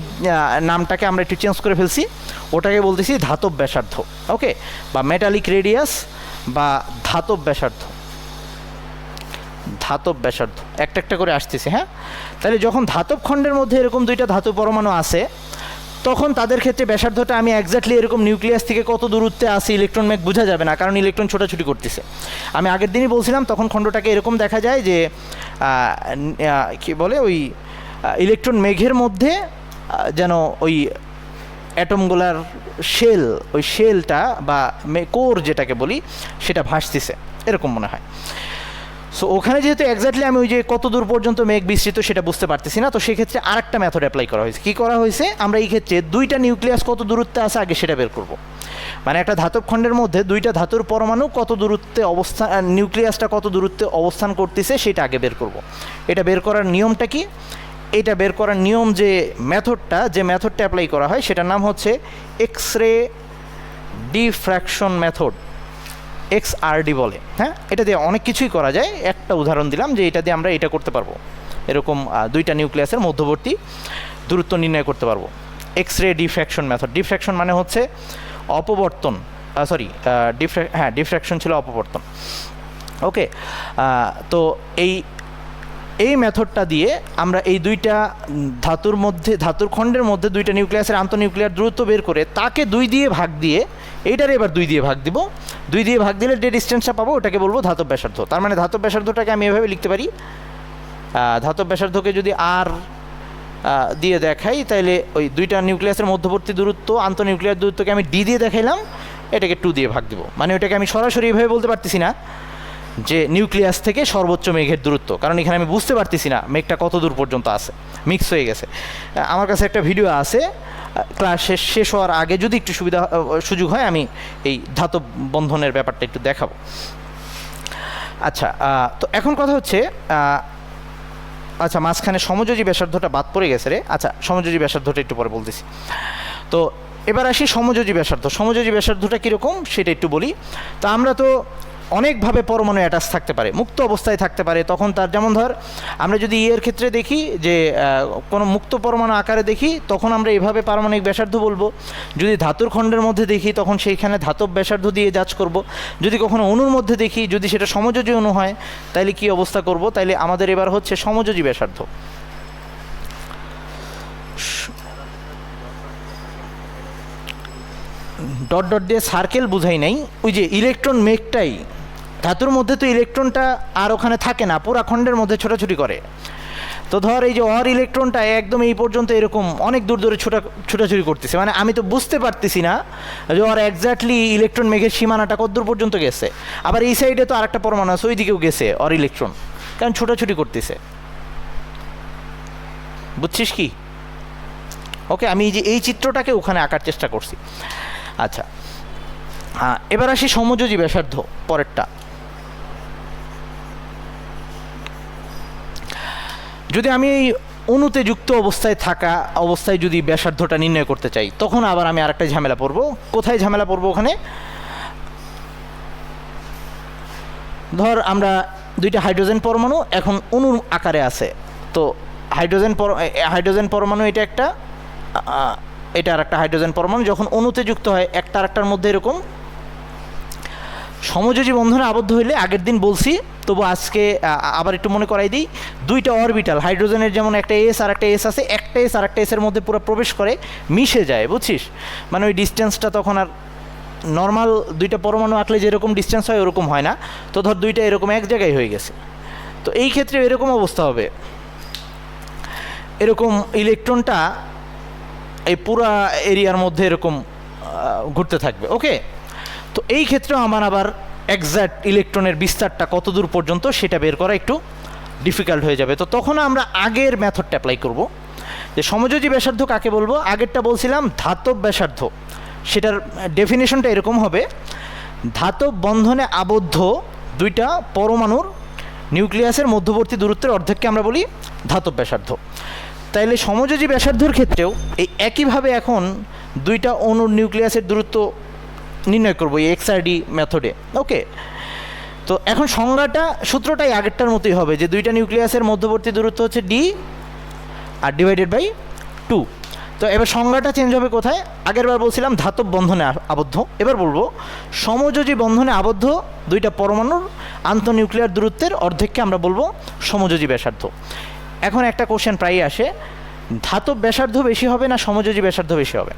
নামটাকে আমরা একটু চেঞ্জ করে ফেলছি, ওটাকে বলতেছি ধাতব ব্যাসার্ধ। ওকে, বা মেটালিক রেডিয়াস বা ধাতব ব্যাসার্ধ। ধাতব ব্যাসার্ধ একটা একটা করে আসতেছে। হ্যাঁ, তাহলে যখন ধাতব খণ্ডের মধ্যে এরকম দুইটা ধাতব পরমাণু আছে, তখন তাদের ক্ষেত্রে ব্যাসার্ধটা আমি এক্স্যাক্টলি এরকম নিউক্লিয়াস থেকে কত দূরত্বে আসি ইলেকট্রন মেঘ বোঝা যাবে না, কারণ ইলেকট্রন ছোটাছুটি করতেছে। আমি আগের দিনই বলছিলাম তখন খণ্ডটাকে এরকম দেখা যায় যে কি বলে, ওই ইলেকট্রন মেঘের মধ্যে যেন ওই অ্যাটমগুলার শেল, ওই শেলটা বা কোর যেটাকে বলি সেটা ভাসতেছে, এরকম মনে হয়। সো ওখানে যেহেতু এক্স্যাক্টলি আমি ওই যে কত দূর পর্যন্ত মেঘ বিস্তৃত সেটা বুঝতে পারতেছি না, তো সেক্ষেত্রে আরেকটা মেথড অ্যাপ্লাই করা হয়েছে। কী করা হয়েছে? আমরা এই ক্ষেত্রে দুইটা নিউক্লিয়াস কত দূরত্বে আছে আগে সেটা বের করব। মানে একটা ধাতব খণ্ডের মধ্যে দুইটা ধাতুর পরমাণু কত দূরত্বে অবস্থান, নিউক্লিয়াসটা কত দূরত্বে অবস্থান করতেছে সেটা আগে বের করব। এটা বের করার নিয়মটা কি? এটা বের করার নিয়ম যে মেথডটা অ্যাপ্লাই করা হয় সেটার নাম হচ্ছে X ray diffraction method, XRD বলে। হ্যাঁ, এটা দিয়ে অনেক কিছুই করা যায়। একটা উদাহরণ দিলাম যে এটা দিয়ে আমরা এটা করতে পারবো, এরকম দুইটা নিউক্লিয়াসের মধ্যবর্তী দূরত্ব নির্ণয় করতে পারবো। X ray diffraction method. Diffraction মানে হচ্ছে অপবর্তন, ডিফ্র্যাকশন ছিল অপবর্তন। ওকে, তো এই মেথডটা দিয়ে আমরা এই দুইটা ধাতুর খণ্ডের মধ্যে দুইটা নিউক্লিয়াসের আন্তঃনিউক্লিয়ার দূরত্ব বের করে তাকে 2 দিয়ে ভাগ দিয়ে, এইটারে এবার 2 দিয়ে ভাগ দিব। 2 দিয়ে ভাগ দিলে যে ডিস্টেন্সটা পাবো ওটাকে বলবো ধাতব ব্যাসার্ধ। তার মানে ধাতব ব্যাসার্ধটাকে আমি এভাবে লিখতে পারি, ধাতব ব্যাসার্ধকে যদি আর দিয়ে দেখাই তাহলে ওই দুইটা নিউক্লিয়াসের মধ্যবর্তী দূরত্ব, আন্তঃনিউক্লিয়ার দূরত্বকে আমি ডি দিয়ে দেখাইলাম, এটাকে 2 দিয়ে ভাগ দিব। মানে ওটাকে আমি সরাসরি এভাবে বলতে পারতেছি না যে নিউক্লিয়াস থেকে সর্বোচ্চ মেঘের দূরত্ব, কারণ এখানে আমি বুঝতে পারতেছি না মেঘটা কত দূর পর্যন্ত আছে, মিক্স হয়ে গেছে। আমার কাছে একটা ভিডিও আছে, ক্লাস শেষ হওয়ার আগে যদি একটু সুযোগ হয় আমি এই ধাতব বন্ধনের ব্যাপারটা একটু দেখাবো। আচ্ছা, তো এখন কথা হচ্ছে, আচ্ছা মাঝখানে সমযোজী ব্যাসার্ধটা বাদ পড়ে গেছে রে। আচ্ছা, সমযোজী ব্যাসার্ধটা একটু পরে বলতেছি। তো এবার আসি সমযোজী ব্যাসার্ধ। সমযোজী ব্যাসার্ধটা কীরকম সেটা একটু বলি। তো আমরা তো অনেকভাবে পরমাণু অ্যাটাচ থাকতে পারে, মুক্ত অবস্থায় থাকতে পারে। তখন তার যেমন ধর আমরা যদি এর ক্ষেত্রে দেখি যে কোনো মুক্ত পরমাণু আকারে দেখি, তখন আমরা এভাবে পারমাণবিক ব্যাসার্ধ বলবো। যদি ধাতুর খণ্ডের মধ্যে দেখি তখন সেইখানে ধাতব ব্যাসার্ধ দিয়ে যাচ করব। যদি কখনো অণুর মধ্যে দেখি, যদি সেটা সমযোজী অণু হয় তাইলে কি অবস্থা করব? তাইলে আমাদের এবার হচ্ছে সমযোজী ব্যাসার্ধ। ডট ডট দিয়ে সার্কেল বুঝাই নাই, ওই যে ইলেকট্রন মেঘটাই, ধাতুর মধ্যে তো ইলেকট্রনটা আর ওখানে থাকে না, পুরা খণ্ডের মধ্যে ছোটাছুটি করে। তো ধর এই যে অর ইলেকট্রনটা একদম এই পর্যন্ত এরকম অনেক দূর দূরে ছোটাছুটি করতেছে, মানে আমি তো বুঝতে পারতেছি না যে ওর এক্স্যাক্টলি ইলেকট্রন মেঘের সীমানাটা কত দূর পর্যন্ত গেছে। আবার এই সাইডে তো আরেকটা পরমাণু আছে, ওই দিকেও গেছে অর ইলেকট্রন, কারণ ছোটাছুটি করতেছে। বুঝছিস কি? ওকে, আমি এই চিত্রটাকে ওখানে আঁকার চেষ্টা করছি। আচ্ছা, এবার আসি সমযোজী ব্যাসার্ধ, পরেরটা। যদি আমি এই অণুতে যুক্ত অবস্থায় যদি ব্যাসার্ধটা নির্ণয় করতে চাই, তখন আবার আমি আরেকটা ঝামেলা পড়বো। কোথায় ঝামেলা পড়বো? ওখানে ধর আমরা দুইটা হাইড্রোজেন পরমাণু এখন অণুর আকারে আছে। তো হাইড্রোজেন পরমাণু এটা আর একটা হাইড্রোজেন পরমাণু যখন অণুতে যুক্ত হয় একটা আরেকটার মধ্যে এরকম সমযোজী বন্ধনে আবদ্ধ হইলে, আগের দিন বলছি তবু আজকে আবার একটু মনে করাই দিই, দুইটা অরবিটাল হাইড্রোজেনের যেমন একটা এস আর একটা এস আছে, একটা এস আর একটা এসের মধ্যে পুরো প্রবেশ করে মিশে যায়, বুঝছিস? মানে ওই ডিস্টেন্সটা তখন আর নর্মাল দুইটা পরমাণু আঁকলে যেরকম ডিস্টেন্স হয় ওরকম হয় না। তো ধর দুইটা এরকম এক জায়গায় হয়ে গেছে, তো এই ক্ষেত্রে এরকম অবস্থা হবে, এরকম ইলেকট্রনটা এই পুরা এরিয়ার মধ্যে এরকম ঘুরতে থাকবে। ওকে, তো এই ক্ষেত্রেও আমার আবার এক্স্যাক্ট ইলেকট্রনের বিস্তারটা কত দূর পর্যন্ত সেটা বের করা একটু ডিফিকাল্ট হয়ে যাবে। তো তখন আমরা আগের মেথডটা অ্যাপ্লাই করব, যে সমযোজী ব্যাসার্ধ কাকে বলবো? আগেরটা বলছিলাম ধাতব ব্যাসার্ধ, সেটার ডেফিনেশনটা এরকম হবে, ধাতব বন্ধনে আবদ্ধ দুইটা পরমাণুর নিউক্লিয়াসের মধ্যবর্তী দূরত্বের অর্ধেককে আমরা বলি ধাতব ব্যাসার্ধ। তাইলে সমযোজী ব্যাসার্ধর ক্ষেত্রেও এই একইভাবে এখন দুইটা অণুর নিউক্লিয়াসের দূরত্ব নির্ণয় করবো এই এক্সআরডি মেথডে। ওকে, তো এখন সংজ্ঞাটা সূত্রটাই আগেরটার মতোই হবে, যে দুইটা নিউক্লিয়াসের মধ্যবর্তী দূরত্ব হচ্ছে ডি আর ডিভাইডেড বাই 2। তো এবার সংজ্ঞাটা চেঞ্জ হবে কোথায়? আগেরবার বলছিলাম ধাতব বন্ধনে আবদ্ধ, এবার বলবো সমযোজী বন্ধনে আবদ্ধ দুইটা পরমাণুর আন্তঃনিউক্লিয়ার দূরত্বের অর্ধেককে আমরা বলবো সমযোজী ব্যাসার্ধ। এখন একটা কোশ্চেন প্রায়ই আসে, ধাতব ব্যাসার্ধ বেশি হবে না সমযোজী ব্যাসার্ধ বেশি হবে?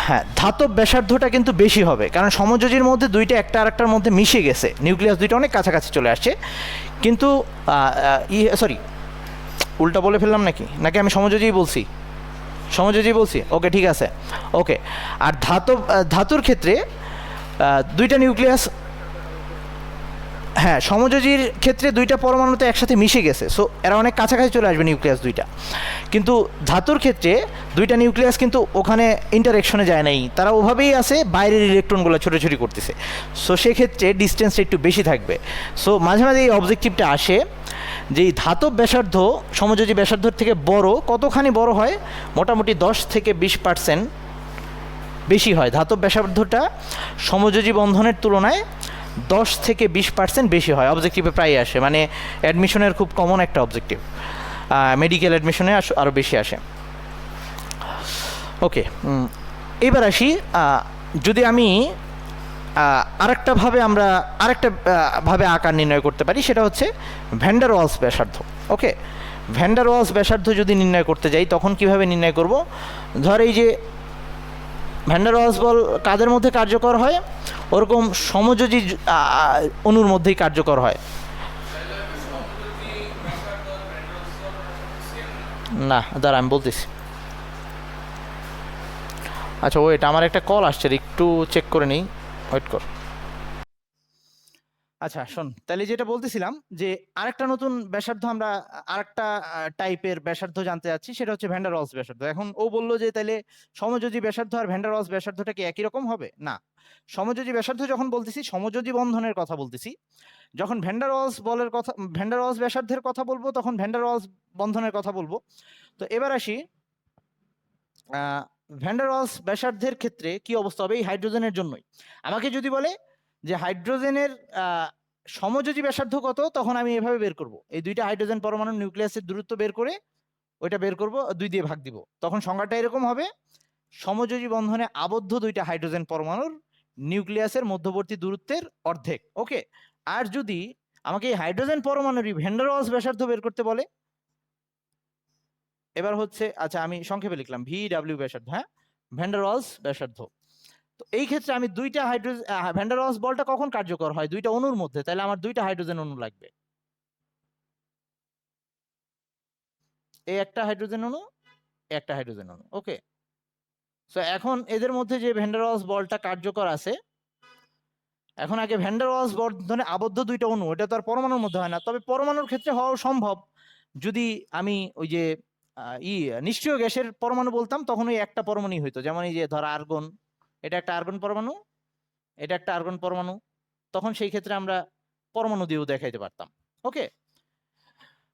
হ্যাঁ, ধাতব ব্যাসার্ধটা কিন্তু বেশি হবে, কারণ সমযোজীর মধ্যে দুইটা একটা আরেকটার মধ্যে মিশে গেছে, নিউক্লিয়াস দুইটা অনেক কাছাকাছি চলে আসছে। কিন্তু সরি, উল্টা বলে ফেললাম নাকি নাকি আমি সমযোজীই বলছি? সমযোজী বলছি, ওকে ঠিক আছে। ওকে, আর ধাতুর ক্ষেত্রে দুইটা নিউক্লিয়াস, হ্যাঁ সমযোজীর ক্ষেত্রে দুইটা পরমাণুতে একসাথে মিশে গেছে, সো এরা অনেক কাছাকাছি চলে আসবে নিউক্লিয়াস দুইটা। কিন্তু ধাতুর ক্ষেত্রে দুইটা নিউক্লিয়াস কিন্তু ওখানে ইন্টারেকশনে যায় নাই, তারা ওভাবেই আছে, বাইরের ইলেকট্রনগুলো ছোটাছুটি করতেছে, সো সেক্ষেত্রে ডিস্টেন্সটা একটু বেশি থাকবে। সো মাঝে মাঝে এই অবজেক্টিভটা আসে যে এই ধাতব ব্যাসার্ধ সমযোজী ব্যাসার্ধর থেকে বড়, কতখানি বড় হয়? মোটামুটি 10 থেকে 20% বেশি হয়। ধাতব ব্যাসার্ধটা সমযোজী বন্ধনের তুলনায় 10 থেকে 20% বেশি হয়, অবজেক্টিভে প্রায় আসে, মানে অ্যাডমিশনের খুব কমন একটা অবজেক্টিভ, মেডিকেল অ্যাডমিশনে আরও বেশি আসে। ওকে, এবার আসি, যদি আমি আরেকটা ভাবে আকার নির্ণয় করতে পারি, সেটা হচ্ছে ভ্যান ডার ওয়ালস ব্যাসার্ধ। ওকে, ভ্যান ডার ওয়ালস ব্যাসার্ধ যদি নির্ণয় করতে যাই তখন কিভাবে নির্ণয় করব? ধর এই যে ভ্যান ডার ওয়ালস বল কাদের মধ্যে কার্যকর হয়? ওরকম সমযোজী অণুর মধ্যেই কার্যকর হয়। না দাঁড়া, আমি বলতেছি। আচ্ছা ওয়েট, আমার একটা কল আসছে, একটু চেক করে নিই, ওয়েট কর। আচ্ছা শোন, তাহলে যেটা বলতেছিলাম যে আরেকটা নতুন ব্যাসার্ধ, আমরা আরেকটা টাইপের ব্যাসার্ধ জানতে যাচ্ছি, সেটা হচ্ছে ভ্যান ডার ওয়ালস ব্যাসার্ধ। এখন ও বললো যে তাহলে সমযোজী ব্যাসার্ধ আর ভ্যান ডার ওয়ালস ব্যাসার্ধটা কি একই রকম হবে? না, সমযোজী ব্যাসার্ধ যখন বলতেছি সমযোজী বন্ধনের কথা বলতেছি, যখন ভ্যান ডার ওয়ালস বলের কথা, ভ্যান ডার ওয়ালস ব্যাসার্ধের কথা বলবো, তখন ভ্যান ডার ওয়ালস বন্ধনের কথা বলবো। তো এবার আসি, ভ্যান ডার ওয়ালস ব্যাসার্ধের ক্ষেত্রে কি অবস্থা হবে এই হাইড্রোজেনের জন্যই। আমাকে যদি বলে যে হাইড্রোজেনের সমযোজী ব্যাসার্ধ কত, তখন আমি এভাবে বের করব, এই দুইটা হাইড্রোজেন পরমাণুর নিউক্লিয়াসের দূরত্ব বের করে ওইটা বের করব, 2 দিয়ে ভাগ দিব, তখন সংখ্যাটা এরকম হবে, সমযোজী বন্ধনে আবদ্ধ দুইটা হাইড্রোজেন পরমাণুর নিউক্লিয়াসের মধ্যবর্তী দূরত্বের অর্ধেক। ওকে, আর যদি আমাকে এই হাইড্রোজেন পরমাণুরই ভ্যান ডার ওয়ালস ব্যাসার্ধ বের করতে বলে, এবার হচ্ছে, আচ্ছা আমি সংক্ষেপে লিখলাম VW ব্যাসার্ধ, হ্যাঁ ভ্যান ডার ওয়ালস ব্যাসার্ধ। তো এই ক্ষেত্রে আমি দুইটা হাইড্রোজেন, ভ্যান ডার ওয়ালস বলটা কখন কার্যকর হয়? দুইটা অণুর মধ্যে, তাহলে আমার দুইটা হাইড্রোজেন অণু লাগবে, এই একটা হাইড্রোজেন অণু, একটা হাইড্রোজেন অণু। ওকে, সো এখন এদের মধ্যে যে ভ্যান ডার ওয়ালস বলটা কার্যকর আছে, এখন আগে ভ্যান ডার ওয়ালস বন্ধনে আবদ্ধ দুইটা অণু, এটা তো আর পরমাণুর মধ্যে হয় না, তবে পরমাণুর ক্ষেত্রে হওয়া সম্ভব। যদি আমি ওই যে নিষ্ক্রিয় গ্যাসের পরমাণু বলতাম, তখন ওই একটা পরমাণুই হইতো, যেমন এই যে ধর আর্গন, এটা একটা আর্গন পরমাণু, এটা একটা আর্গন পরমাণু, তখন সেই ক্ষেত্রে আমরা পরমাণু দিয়েও দেখাইতে পারতাম। ওকে,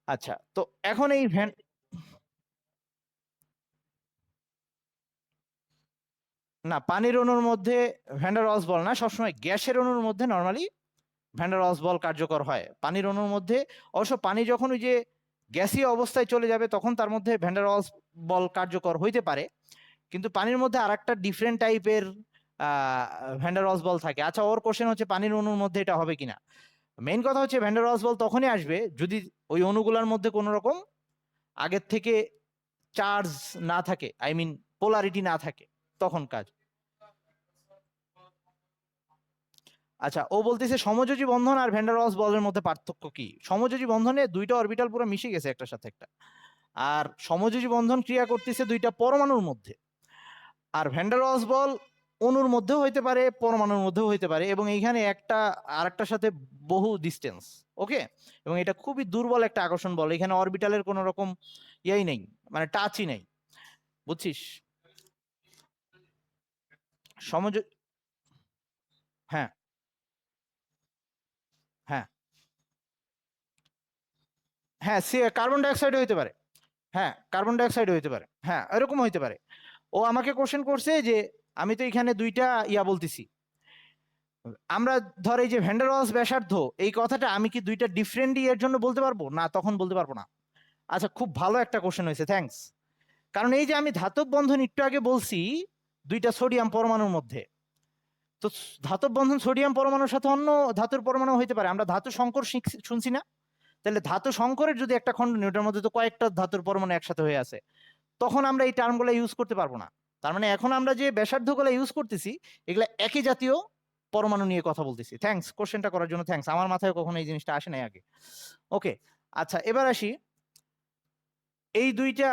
আচ্ছা, তো এখন এই না, পানির অণুর মধ্যে ভ্যান ডার ওয়ালস বল না, সবসময় গ্যাসের অণুর মধ্যে নর্মালি ভ্যান ডার ওয়ালস বল কার্যকর হয়। পানির অণুর মধ্যে অবশ্য, পানি যখন ওই যে গ্যাসীয় অবস্থায় চলে যাবে তখন তার মধ্যে ভ্যান ডার ওয়ালস বল কার্যকর হইতে পারে, কিন্তু পানির মধ্যে আরেকটা ডিফারেন্ট টাইপের ভ্যান ডার ওয়ালস বল থাকে। আচ্ছা, ওর কোশ্চেন হচ্ছে পানির অণুর মধ্যে এটা হবে কিনা। মেইন কথা হচ্ছে ভ্যান ডার ওয়ালস বল তখনই আসবে যদি ওই অণুগুলোর মধ্যে কোনো রকম আগের থেকে চার্জ না থাকে, আই মিন পোলারিটি না থাকে, তখন কাজ। আচ্ছা, ও বলতেছে সমযোজী বন্ধন আর ভ্যান ডার ওয়ালস বলের মধ্যে পার্থক্য কি? সমযোজী বন্ধনে দুইটা অরবিটাল পুরো মিশে গেছে একটার সাথে একটা, আর সমযোজী বন্ধন ক্রিয়া করতেছে দুইটা পরমাণুর মধ্যে। আর ভ্যান ডার ওয়ালস বল অণুর মধ্যেও হইতে পারে, পরমাণুর মধ্যেও হইতে পারে, এবং এইখানে একটা আরেকটার সাথে বহু ডিস্টেন্স। ওকে, এবং এটা খুবই দুর্বল একটা আকর্ষণ বল, এখানে অরবিটালের কোনো রকম ইয়াই নেই, মানে টাচই নেই, বুঝছিস? সমজ হ্যাঁ, হ্যাঁ, হ্যাঁ, সে কার্বন ডাইঅক্সাইড হইতে পারে। হ্যাঁ, কার্বন ডাইঅক্সাইড হইতে পারে, হ্যাঁ, এরকম হইতে পারে। ও আমাকে কোশ্চেন করছে যে আমি তো এখানে দুইটা ইয়া বলতেছি, আমরা ধর এই যে ভ্যান্ডারওয়ালস ব্যাসার্ধ, এই কথাটা আমি কি দুইটা ডিফারেন্ট ইয়ের জন্য বলতে পারবো না? তখন বলতে পারবো না। আচ্ছা, খুব ভালো একটা কোশ্চেন হয়েছে, থ্যাঙ্কস। কারণ এই যে আমি ধাতব বন্ধন একটু আগে বলছি দুইটা সোডিয়াম পরমাণুর মধ্যে, তো ধাতব বন্ধন সোডিয়াম পরমাণুর সাথে অন্য ধাতুর পরমাণু হইতে পারে, আমরা ধাতু সংকর শুনছি না? তাহলে ধাতু সংকরের যদি একটা খণ্ড নিই, ওটার মধ্যে তো কয়েকটা ধাতুর পরমাণু একসাথে হয়ে আছে, তখন আমরা এই টার্মগুলো ইউজ করতে পারবো না। তার মানে এখন আমরা যে ব্যাসার্ধগুলো ইউজ করতেছি, এগুলা একই জাতীয় পরমাণু নিয়ে কথা বলতেছি। থ্যাঙ্কস কোশ্চেনটা করার জন্য, থ্যাঙ্কস, আমার মাথায় কখনো এই জিনিসটা আসে নাই আগে। ওকে, আচ্ছা, এবার আসি এই দুইটা,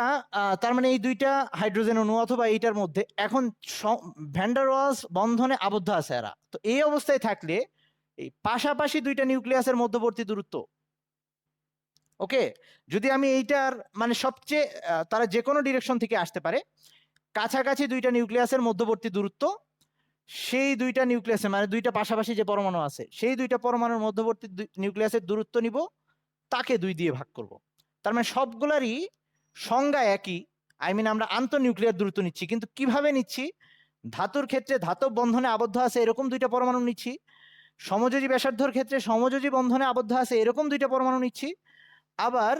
তার মানে এই দুইটা হাইড্রোজেন অণু অথবা এইটার মধ্যে এখন ভ্যান্ডার ওয়ালস বন্ধনে আবদ্ধ আছে এরা, তো এই অবস্থায় থাকলে এই পাশাপাশি দুইটা নিউক্লিয়াসের মধ্যবর্তী দূরত্ব, ওকে, যদি আমি এইটার মানে সবচেয়ে তারা যে কোনো ডিরেকশন থেকে আসতে পারে, কাছাকাছি দুইটা নিউক্লিয়াসের মধ্যবর্তী দূরত্ব, সেই দুইটা নিউক্লিয়াসের মানে দুইটা পাশাপাশি যে পরমাণু আছে সেই দুইটা পরমাণুর মধ্যবর্তী নিউক্লিয়াসের দূরত্ব নিব, তাকে 2 দিয়ে ভাগ করব। তার মানে সবগুলারই সংজ্ঞা একই, আই মিন আমরা আন্তঃনিউক্লিয়ার দূরত্ব নিচ্ছি, কিন্তু কিভাবে নিচ্ছি? ধাতুর ক্ষেত্রে ধাতব বন্ধনে আবদ্ধ আছে এরকম দুইটা পরমাণু নিচ্ছি, সমযোজী ব্যাসার্ধর ক্ষেত্রে সমযোজী বন্ধনে আবদ্ধ আছে এরকম দুইটা পরমাণু নিচ্ছি। আবার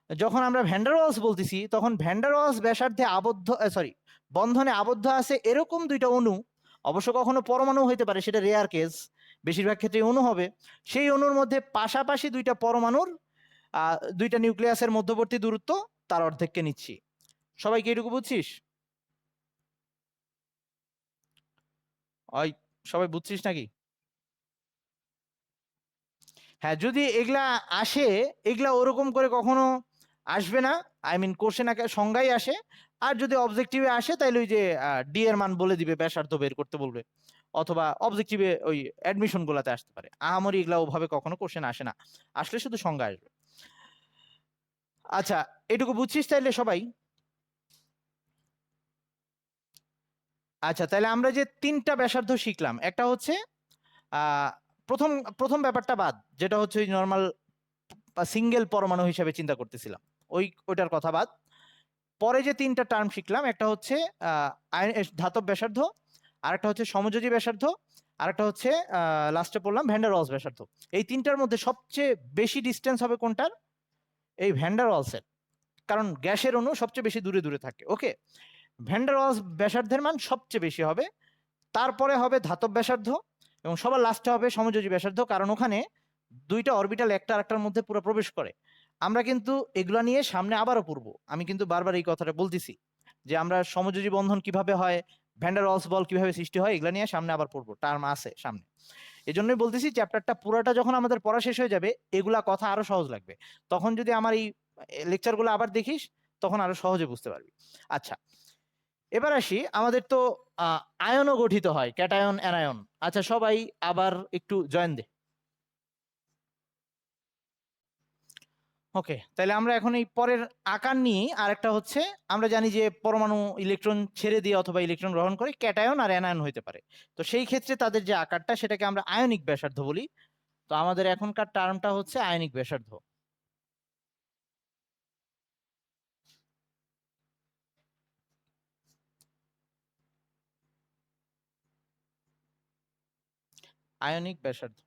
যখন আমরা ভ্যান্ডারওয়ালস বলতেছি, তখন ভ্যান্ডারওয়ালস ব্যাসার্ধে আবদ্ধ, সরি, বন্ধনে আবদ্ধ আছে এরকম দুইটা অণু, অবশ্য কখনো পরমাণু হইতে পারে, সেটা রেয়ার কেস, বেশিরভাগ ক্ষেত্রে অণু হবে, সেই অণুর মধ্যে পাশাপাশি দুইটা পরমাণুর দুইটা নিউক্লিয়াসের মধ্যবর্তী দূরত্ব তার অর্ধেককে নিচ্ছি। সবাই কি এটুকু বুঝছিস? ওই, সবাই বুঝছিস নাকি? হ্যাঁ, যদি এগুলা আসে, এগুলা ওরকম করে কখনো আসবে না, আই মিন কোশ্চেন আকারে সংজ্ঞাই আসে। আর যদি অবজেক্টিভে আসে তাহলে ওই যে ডি এর মান বলে দিবে, ব্যাসার্ধ বের করতে বলবে, অথবা অবজেক্টিভে ওই অ্যাডমিশন গুলাতে আসতে পারে। আহামরি এগুলা ওভাবে কখনো কোশ্চেন আসে না, আসলে শুধু সংজ্ঞা আসবে। আচ্ছা, এটুকু বুঝছিস তাইলে সবাই? আচ্ছা, তাহলে আমরা যে 3টা ব্যাসার্ধ শিখলাম, একটা হচ্ছে আহ, প্রথম প্রথম ব্যাপারটা বাদ, যেটা হচ্ছে ওই নর্মাল সিঙ্গেল পরমাণু হিসেবে চিন্তা করতেছিলাম, ওইটার কথা বাদ। পরে যে 3টা টার্ম শিখলাম, একটা হচ্ছে ধাতব ব্যাসার্ধ, আরেকটা হচ্ছে সমযোজী ব্যাসার্ধ, আরেকটা হচ্ছে লাস্টে পড়লাম ভ্যান্ডার ওয়ালস ব্যাসার্ধ। এই 3টার মধ্যে সবচেয়ে বেশি ডিস্টেন্স হবে কোনটার? এই ভ্যান্ডার ওয়ালসের, কারণ গ্যাসের অণু সবচেয়ে বেশি দূরে দূরে থাকে। ওকে, ভ্যান্ডার ওয়ালস ব্যাসার্ধের মান সবচেয়ে বেশি হবে, তারপরে হবে ধাতব ব্যাসার্ধ, এবং সবার লাস্টে হবে সমযোজী ব্যাসার্ধ, কারণ ওখানে দুইটা অরবিটাল একটা আরেকটার মধ্যে পুরো প্রবেশ করে। আমরা কিন্তু এগুলা নিয়ে সামনে আবারও পড়বো, আমি কিন্তু বারবার এই কথাটা বলতেছি যে আমরা সমযোজী বন্ধন কিভাবে হয়, ভ্যান্ডার ওয়ালস বল কিভাবে সৃষ্টি হয়, এগুলা নিয়ে সামনে আবার পড়বো, টার্ম আছে সামনে। এই জন্যই বলতেছি চ্যাপ্টারটা পুরাটা যখন আমাদের পড়া শেষ হয়ে যাবে, এগুলা কথা আরো সহজ লাগবে, তখন যদি আমার এই লেকচারগুলো আবার দেখিস তখন আরো সহজে বুঝতে পারবি। আচ্ছা, এবার আসি, আমাদের তো আয়নও গঠিত হয়, ক্যাটায়ন অ্যানায়ন। আচ্ছা, সবাই আবার একটু জয়েন দে। ওকে, তাহলে আমরা এখন এই পরের আকার নিয়ে আরেকটা হচ্ছে, আমরা জানি যে পরমাণু ইলেকট্রন ছেড়ে দিয়ে অথবা ইলেকট্রন গ্রহণ করে ক্যাটায়ন আর অ্যানায়ন হইতে পারে, তো সেই ক্ষেত্রে তাদের যে আকারটা সেটাকে আমরা আয়নিক ব্যাসার্ধ বলি। তো আমাদের এখনকার টার্মটা হচ্ছে আয়নিক ব্যাসার্ধ। আয়নিক ব্যাসার্ধ,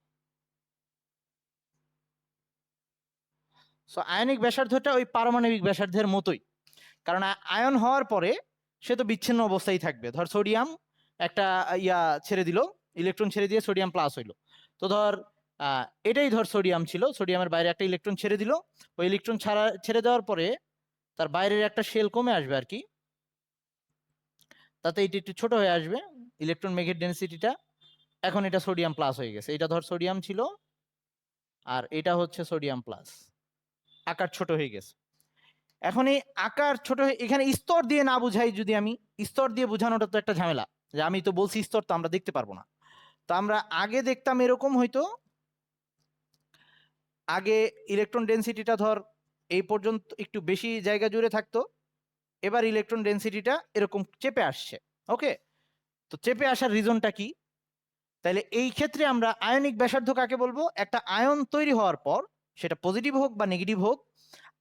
সো আয়নিক ব্যাসার্ধটা ওই পারমাণবিক ব্যাসার্ধের মতোই, কারণ আয়ন হওয়ার পরে সে তো বিচ্ছিন্ন অবস্থায় থাকবে। ধর সোডিয়াম একটা ইয়া ছেড়ে দিল, ইলেকট্রন ছেড়ে দিয়ে সোডিয়াম প্লাস হইলো, তো ধর এটাই ধর সোডিয়াম ছিল, সোডিয়ামের বাইরে একটা ইলেকট্রন ছেড়ে দিল, ওই ইলেকট্রন ছেড়ে দেওয়ার পরে তার বাইরের একটা শেল কমে আসবে আর কি, তাতে এটি একটু ছোট হয়ে আসবে ইলেকট্রন মেঘের ডেন্সিটিটা। এখন এটা সোডিয়াম প্লাস হয়ে গেছে, এটা ধর সোডিয়াম ছিল আর এটা হচ্ছে সোডিয়াম প্লাস, আকার ছোট হয়ে গেছে। এখন এই আকার ছোট এখানে স্তর দিয়ে না বুঝাই, যদি আমি স্তর দিয়ে বোঝানোটা তো একটা ঝামেলা, যে আমি তো বলছি স্তর, তো আমরা দেখতে পারবো না। তো আমরা আগে দেখতাম এরকম হয়তো, আগে ইলেকট্রন ডেনসিটিটা ধর এই পর্যন্ত একটু বেশি জায়গা জুড়ে থাকতো, এবার ইলেকট্রন ডেনসিটিটা এরকম চেপে আসছে। ওকে, তো চেপে আসার রিজনটা কি? তাহলে এই ক্ষেত্রে আমরা আয়নিক ব্যাসার্ধ কাকে বলবো? একটা আয়ন তৈরি হওয়ার পর, সেটা পজিটিভ হোক বা নেগেটিভ হোক,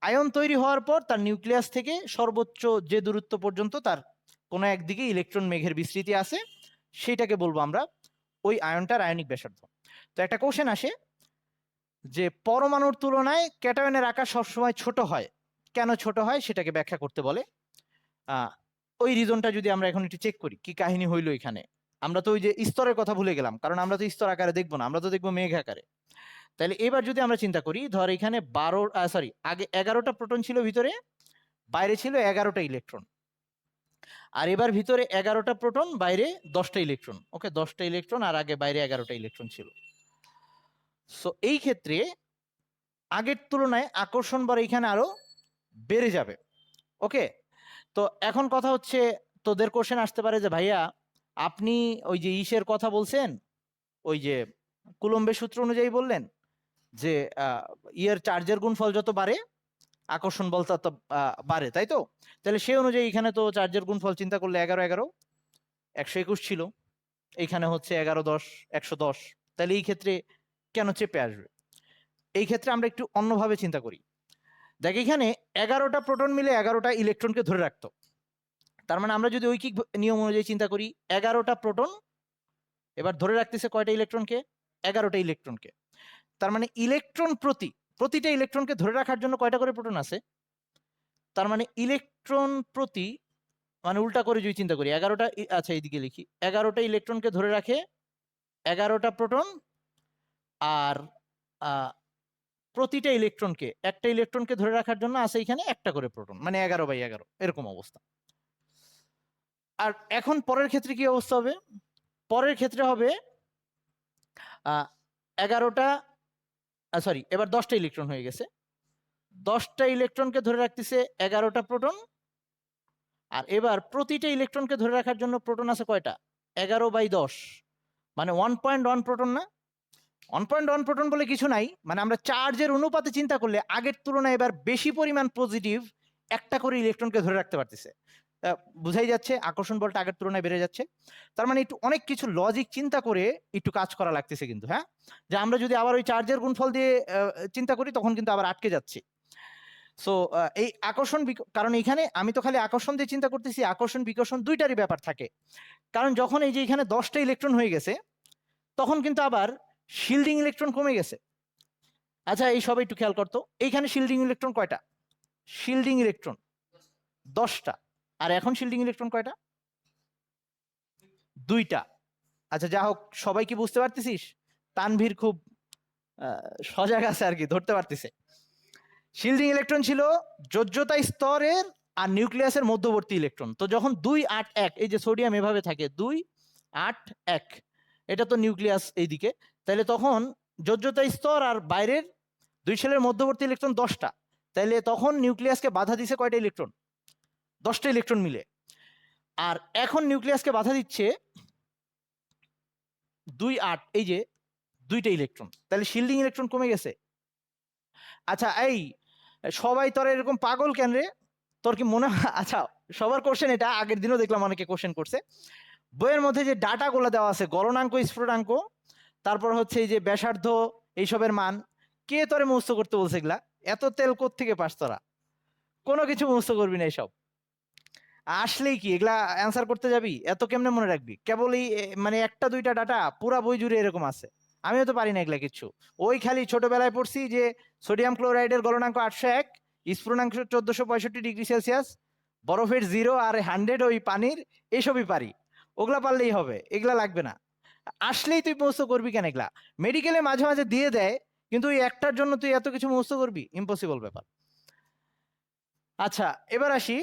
আয়ন তৈরি হওয়ার পর তার নিউক্লিয়াস থেকে সর্বোচ্চ যে দূরত্ব পর্যন্ত তার কোনো একদিকে ইলেকট্রন মেঘের বিস্তৃতি আছে, সেটাকে বলবো আমরা ওই আয়নটার আয়নিক ব্যাসার্ধ। তো একটা কোশ্চেন আসে যে পরমাণুর তুলনায় ক্যাটায়নের আকার সবসময় ছোট হয়, কেন ছোট হয় সেটাকে ব্যাখ্যা করতে বলে। ওই রিজনটা যদি আমরা এখন একটু চেক করি, কি কাহিনী হইলো এখানে। আমরা তো ওই যে স্তরের কথা ভুলে গেলাম, কারণ আমরা তো স্তর আকারে দেখবো না, আমরা তো দেখবো মেঘ আকারে। তাহলে এবার যদি আমরা চিন্তা করি, ধর এখানে আগে 11টা প্রোটন ছিল ভিতরে, বাইরে ছিল 11টা ইলেকট্রন, আর এবার ভিতরে 11টা প্রোটন, বাইরে 10টা ইলেকট্রন। ওকে, 10টা ইলেকট্রন, আর আগে বাইরে 11টা ইলেকট্রন ছিল। সো এই ক্ষেত্রে আগের তুলনায় আকর্ষণ বল এখানে আরো বেড়ে যাবে। ওকে, তো এখন কথা হচ্ছে, তোদের কোশ্চেন আসতে পারে যে ভাইয়া আপনি ওই যে ইসের কথা বলছেন, ওই যে কুলম্বের সূত্র অনুযায়ী বললেন যে ইয়ের চার্জের গুণফল যত বাড়ে আকর্ষণ বল তত বাড়ে, তাই তো? তাহলে সেই অনুযায়ী এখানে তো চার্জের গুণফল চিন্তা করলে 11 11 121 ছিল, এইখানে হচ্ছে 11 10 110। তাহলে এই ক্ষেত্রে কেন চেপে আসবে? এই ক্ষেত্রে আমরা একটু অন্যভাবে চিন্তা করি। দেখ, এখানে 11টা প্রোটন মিলে 11টা ইলেকট্রনকে ধরে রাখতো। তার মানে আমরা যদি ঐকিক নিয়ম অনুযায়ী চিন্তা করি, 11টা প্রোটন এবার ধরে রাখতেছে কয়টা ইলেকট্রনকে? 11টা ইলেকট্রনকে। তার মানে ইলেকট্রন প্রতিটা ইলেকট্রনকে ধরে রাখার জন্য কয়টা করে প্রোটন আছে? তার মানে ইলেকট্রন প্রতি, মানে উল্টা করে যদি চিন্তা করি, 11টা, আচ্ছা এইদিকে লিখি, 11টা ইলেকট্রনকে ধরে রাখে 11টা প্রোটন, আর প্রতিটা ইলেকট্রনকে, একটা ইলেকট্রনকে ধরে রাখার জন্য আছে এখানে একটা করে প্রোটন, মানে 11/11 এরকম অবস্থা। আর এখন পরের ক্ষেত্রে কি অবস্থা হবে? পরের ক্ষেত্রে হবে 11টা, এবার 10টা ইলেকট্রন হয়ে গেছে। 10টা ইলেকট্রনকে ধরে রাখতেছে 11টা প্রোটন, আর এবার প্রতিটা ইলেকট্রনকে ধরে রাখার জন্য প্রোটন আছে কয়টা? 11/10, মানে 1.1 প্রোটন না? 1.1 প্রোটন বলে কিছু নাই, মানে আমরা চার্জের অনুপাতে চিন্তা করলে আগের তুলনায় এবার বেশি পরিমাণ পজিটিভ একটা করে ইলেকট্রনকে ধরে রাখতে পারতেছে। বুঝাই যাচ্ছে আকর্ষণ বলটা আগের তুলনায় বেড়ে যাচ্ছে। তার মানে একটু অনেক কিছু লজিক চিন্তা করে একটু কাজ করা লাগতেছে কিন্তু, হ্যাঁ, যে আমরা যদি আবার ওই চার্জের গুণফল দিয়ে চিন্তা করি তখন কিন্তু আবার আটকে যাচ্ছে। সো এই আকর্ষণ, কারণ এখানে আমি তো খালি আকর্ষণ দিয়ে চিন্তা করতেছি, আকর্ষণ বিকর্ষণ দুইটারই ব্যাপার থাকে। কারণ যখন এই যে এখানে 10টা ইলেকট্রন হয়ে গেছে, তখন কিন্তু আবার শিল্ডিং ইলেকট্রন কমে গেছে। আচ্ছা, এই সবাই একটু খেয়াল করতো, এইখানে শিল্ডিং ইলেকট্রন কয়টা? শিল্ডিং ইলেকট্রন 10টা, আর এখন শিল্ডিং ইলেকট্রন কয়টা? 2টা। আচ্ছা, যা হোক, সবাই কি বুঝতে পারতেছিস? তানভীর খুব সজাগ আছে আর কি, ধরতে পারতেছে। শিল্ডিং ইলেকট্রন ছিল যোজ্যতা স্তরের আর নিউক্লিয়াসের মধ্যবর্তী ইলেকট্রন। তো যখন 2 8 1, এই যে সোডিয়াম এভাবে থাকে 2 8 1, এটা তো নিউক্লিয়াস এইদিকে, তাহলে তখন যোজ্যতা স্তর আর বাইরের দুই শেলের মধ্যবর্তী ইলেকট্রন 10টা, তাহলে তখন নিউক্লিয়াসকে বাধা দিছে কয়টা ইলেকট্রন? 10টা ইলেকট্রন মিলে। আর এখন নিউক্লিয়াসকে বাধা দিচ্ছে 2 8, এই যে 2টা ইলেকট্রন, তাহলে শিল্ডিং ইলেকট্রন কমে গেছে। আচ্ছা, এই সবাই তোর এরকম পাগল কেন রে? তোর কি মনে হয়? আচ্ছা, সবার কোশ্চেন এটা, আগের দিনও দেখলাম অনেকে কোশ্চেন করছে। বইয়ের মধ্যে যে ডাটাগুলো দেওয়া আছে, গলনাঙ্ক, স্ফুটনাঙ্ক, তারপর হচ্ছে এই যে ব্যাসার্ধ, এইসবের মান, কে তোরে মুখস্থ করতে বলছে এগুলা? এত তেল কোত্থেকে পাস তোরা? কোনো কিছু মুখস্থ করবি না এইসব। আসলেই কি এগুলা অ্যান্সার করতে যাবি? এত কেমনে মনে রাখবি? কেবল এই মানে একটা দুইটা ডাটা পুরা বই জুড়ে এরকম আছে। আমিও তো পারি না এগুলা কিচ্ছু। ওই খালি ছোটবেলায় পড়ছি যে সোডিয়াম ক্লোরাইডের গলনাঙ্ক 801, স্ফুটনাঙ্ক 1465°C, বরফের 0 আর 100 ওই পানির, এইসবই পারি। ওগুলা পারলেই হবে, এগুলা লাগবে না। আসলেই তুই মুখস্থ করবি কেন এগুলা? মেডিকেলে মাঝে মাঝে দিয়ে দেয়, কিন্তু ওই একটার জন্য তুই এত কিছু মুখস্থ করবি? ইম্পসিবল ব্যাপার। আচ্ছা, এবার আসি,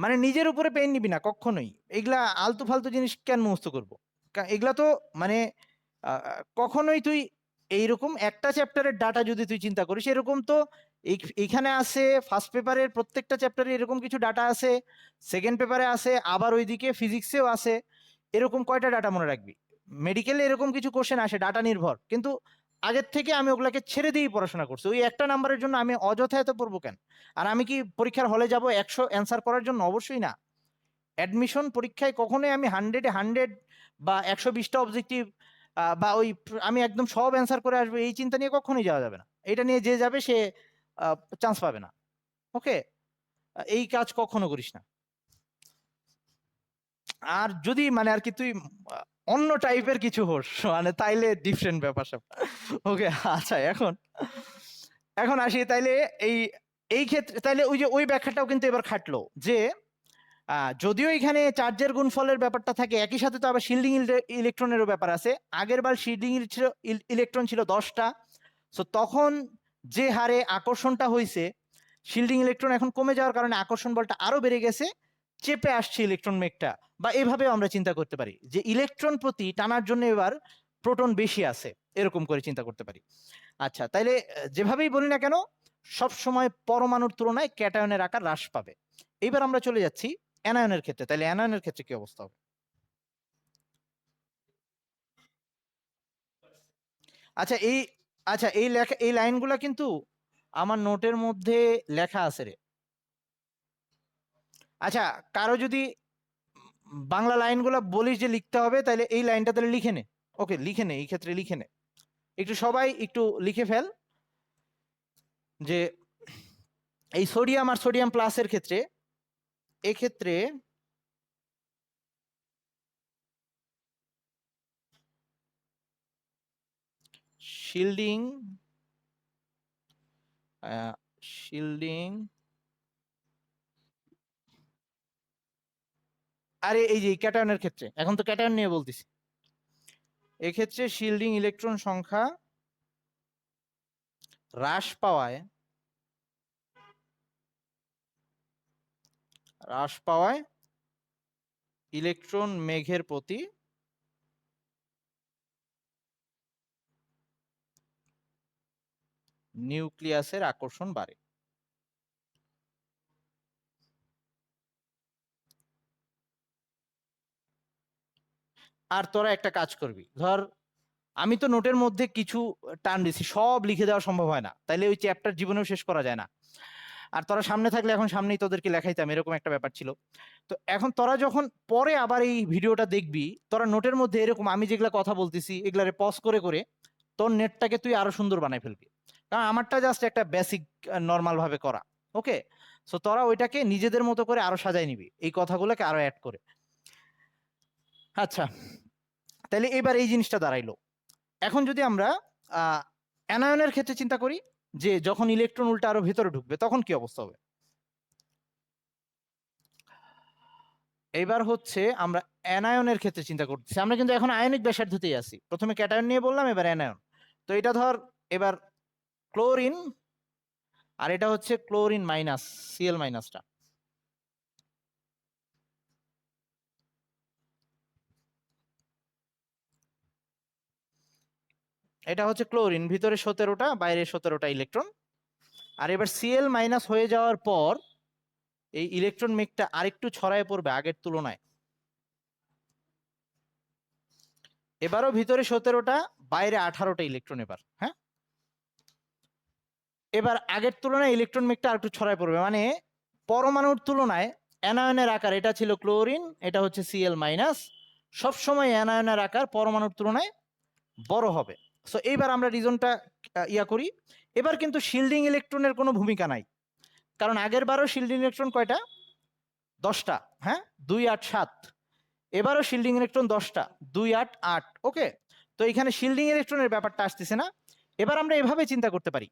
মানে নিজের উপরে পেন নিবি না কখনোই, এগুলা আলতু ফালতু জিনিস কেন মুখস্থ করবো? এগুলা তো মানে কখনোই তুই এইরকম একটা চ্যাপ্টারের ডাটা যদি তুই চিন্তা করিস, এরকম তো এইখানে আছে ফার্স্ট পেপারের প্রত্যেকটা চ্যাপ্টারে এরকম কিছু ডাটা আছে, সেকেন্ড পেপারে আছে, আবার ওইদিকে ফিজিক্সেও আছে। এরকম কয়টা ডাটা মনে রাখবি? মেডিকেলে এরকম কিছু কোশ্চেন আসে ডাটা নির্ভর, কিন্তু আগের থেকে আমি ওগুলাকে ছেড়ে দিয়েই পড়াশোনা করছি। ওই একটা নাম্বারের জন্য আমি অযথা এত পড়বো কেন? আর আমি কি পরীক্ষার হলে যাব 100 অ্যান্সার করার জন্য? অবশ্যই না। অ্যাডমিশন পরীক্ষায় কখনোই আমি 100 বা 120টা অবজেক্টিভ বা ওই আমি একদম সব অ্যান্সার করে আসবো এই চিন্তা নিয়ে কখনোই যাওয়া যাবে না। এটা নিয়ে যে যাবে সে চান্স পাবে না। ওকে, এই কাজ কখনো করিস না। আর যদি মানে আর কি তুই অন্য টাইপের কিছু হোস মানে তাইলে ডিফারেন্ট ব্যাপার সব। ওকে, আচ্ছা এখন এখন আসি তাইলে এই এই ক্ষেত্রে তাইলে ওই যে ওই ব্যাখ্যাটাও কিন্তু এবার খাটলো যে যদিও এখানে চার্জের গুণফলের ব্যাপারটা থাকে, একই সাথে তো আবার শিল্ডিং ইলেকট্রনেরও ব্যাপার আছে। আগের বার শিল্ডিং ইলেকট্রন ছিল 10টা, সো তখন যে হারে আকর্ষণটা হয়েছে, শিল্ডিং ইলেকট্রন এখন কমে যাওয়ার কারণে আকর্ষণ বলটা আরো বেড়ে গেছে, চেপে আসছে ইলেকট্রন মেঘটা। বা এভাবেও আমরা চিন্তা করতে পারি যে ইলেকট্রন প্রতি টানার জন্য এবার প্রোটন বেশি আছে, এরকম করে চিন্তা করতে পারি। আচ্ছা, তাইলে যেভাবেই বলি না কেন সব সময় পরমাণুর তুলনায় ক্যাটায়নের আকার হ্রাস পাবে। এবার আমরা চলে যাচ্ছি অ্যানায়নের ক্ষেত্রে। তাহলে অ্যানায়নের ক্ষেত্রে কি অবস্থা হবে? আচ্ছা এই আচ্ছা এই লেখা এই লাইনগুলা কিন্তু আমার নোটের মধ্যে লেখা আছে রে। আচ্ছা, কারো যদি বাংলা লাইনগুলো বলিস যে লিখতে হবে, তাহলে এই লাইনটা তাহলে লিখে নে। ওকে, লিখে নে, এই ক্ষেত্রে লিখে নে। একটু সবাই একটু লিখে ফেল যে এই সোডিয়াম আর সোডিয়াম প্লাসের ক্ষেত্রে, এক্ষেত্রে শিল্ডিং শিল্ডিং আরে এই যে ক্যাটায়নের ক্ষেত্রে, এখন তো ক্যাটায়ন নিয়ে বলতেছি, এক্ষেত্রে শিল্ডিং ইলেকট্রন সংখ্যা হ্রাস পাওয়ায় ইলেকট্রন মেঘের প্রতি নিউক্লিয়াসের আকর্ষণ বাড়ে। আর তোরা একটা কাজ করবি, ধর আমি তো নোটের মধ্যে কিছু টান দিছি, সব লিখে দেওয়া সম্ভব হয় না, তাইলে ওই চ্যাপ্টার জীবনেও শেষ করা যায় না। আর তোরা সামনে থাকলে এখন সামনেই তোদেরকে লেখাইতাম, এরকম একটা ব্যাপার ছিল। তো এখন তোরা যখন পরে আবার এই ভিডিওটা দেখবি, তোরা নোটের মধ্যে এরকম আমি যেগুলা কথা বলতেছি এগুলারে পজ করে করে তোর নেটটাকে তুই আরো সুন্দর বানাই ফেলবি। কারণ আমারটা জাস্ট একটা বেসিক নর্মাল ভাবে করা। ওকে, সো তোরা ওইটাকে নিজেদের মতো করে আরো সাজাই নিবি, এই কথাগুলোকে আরো অ্যাড করে। আচ্ছা, তাহলে এবার এই জিনিসটা দাঁড়াইলো। এখন যদি আমরা অ্যানায়নের ক্ষেত্রে চিন্তা করি, যে যখন ইলেকট্রন উল্টা আরো ভেতরে ঢুকবে তখন কি অবস্থা হবে? এবার হচ্ছে আমরা অ্যানায়নের ক্ষেত্রে চিন্তা করতেছি। আমরা কিন্তু এখন আয়নিক ব্যাসার্ধতেই আছি, প্রথমে ক্যাটায়ন নিয়ে বললাম, এবার অ্যানায়ন। তো এটা ধর এবার ক্লোরিন, আর এটা হচ্ছে ক্লোরিন মাইনাস, সিএল মাইনাসটা। এটা হচ্ছে ক্লোরিন, ভিতরে 17টা বাইরে 17টা ইলেকট্রন। আর এবার সিএল মাইনাস হয়ে যাওয়ার পর এই ইলেকট্রন মেঘটা আরেকটু ছড়ায় পড়বে আগের তুলনায়। এবারও ভিতরে 17টা বাইরে 18টা ইলেকট্রন। এবার হ্যাঁ, এবার আগের তুলনায় ইলেকট্রন মেঘটা আরেকটু ছড়ায় পড়বে, মানে পরমাণুর তুলনায় অ্যানায়নের আকার, এটা ছিল ক্লোরিন, এটা হচ্ছে সিএল মাইনাস, সবসময় অ্যানায়নের আকার পরমাণুর তুলনায় বড় হবে। সো এইবার আমরা রিজনটা ইয়া করি। এবার কিন্তু শিল্ডিং ইলেকট্রনের কোনো ভূমিকা নাই, কারণ আগের বারও শিল্ডিং ইলেকট্রন কয়টা? 10টা। হ্যাঁ, 2 8 7। এবারও শিল্ডিং ইলেকট্রন 10টা, 2 8 8। ওকে, তো এখানে শিল্ডিং ইলেকট্রনের ব্যাপারটা আসতেছে না। এবার আমরা এভাবে চিন্তা করতে পারি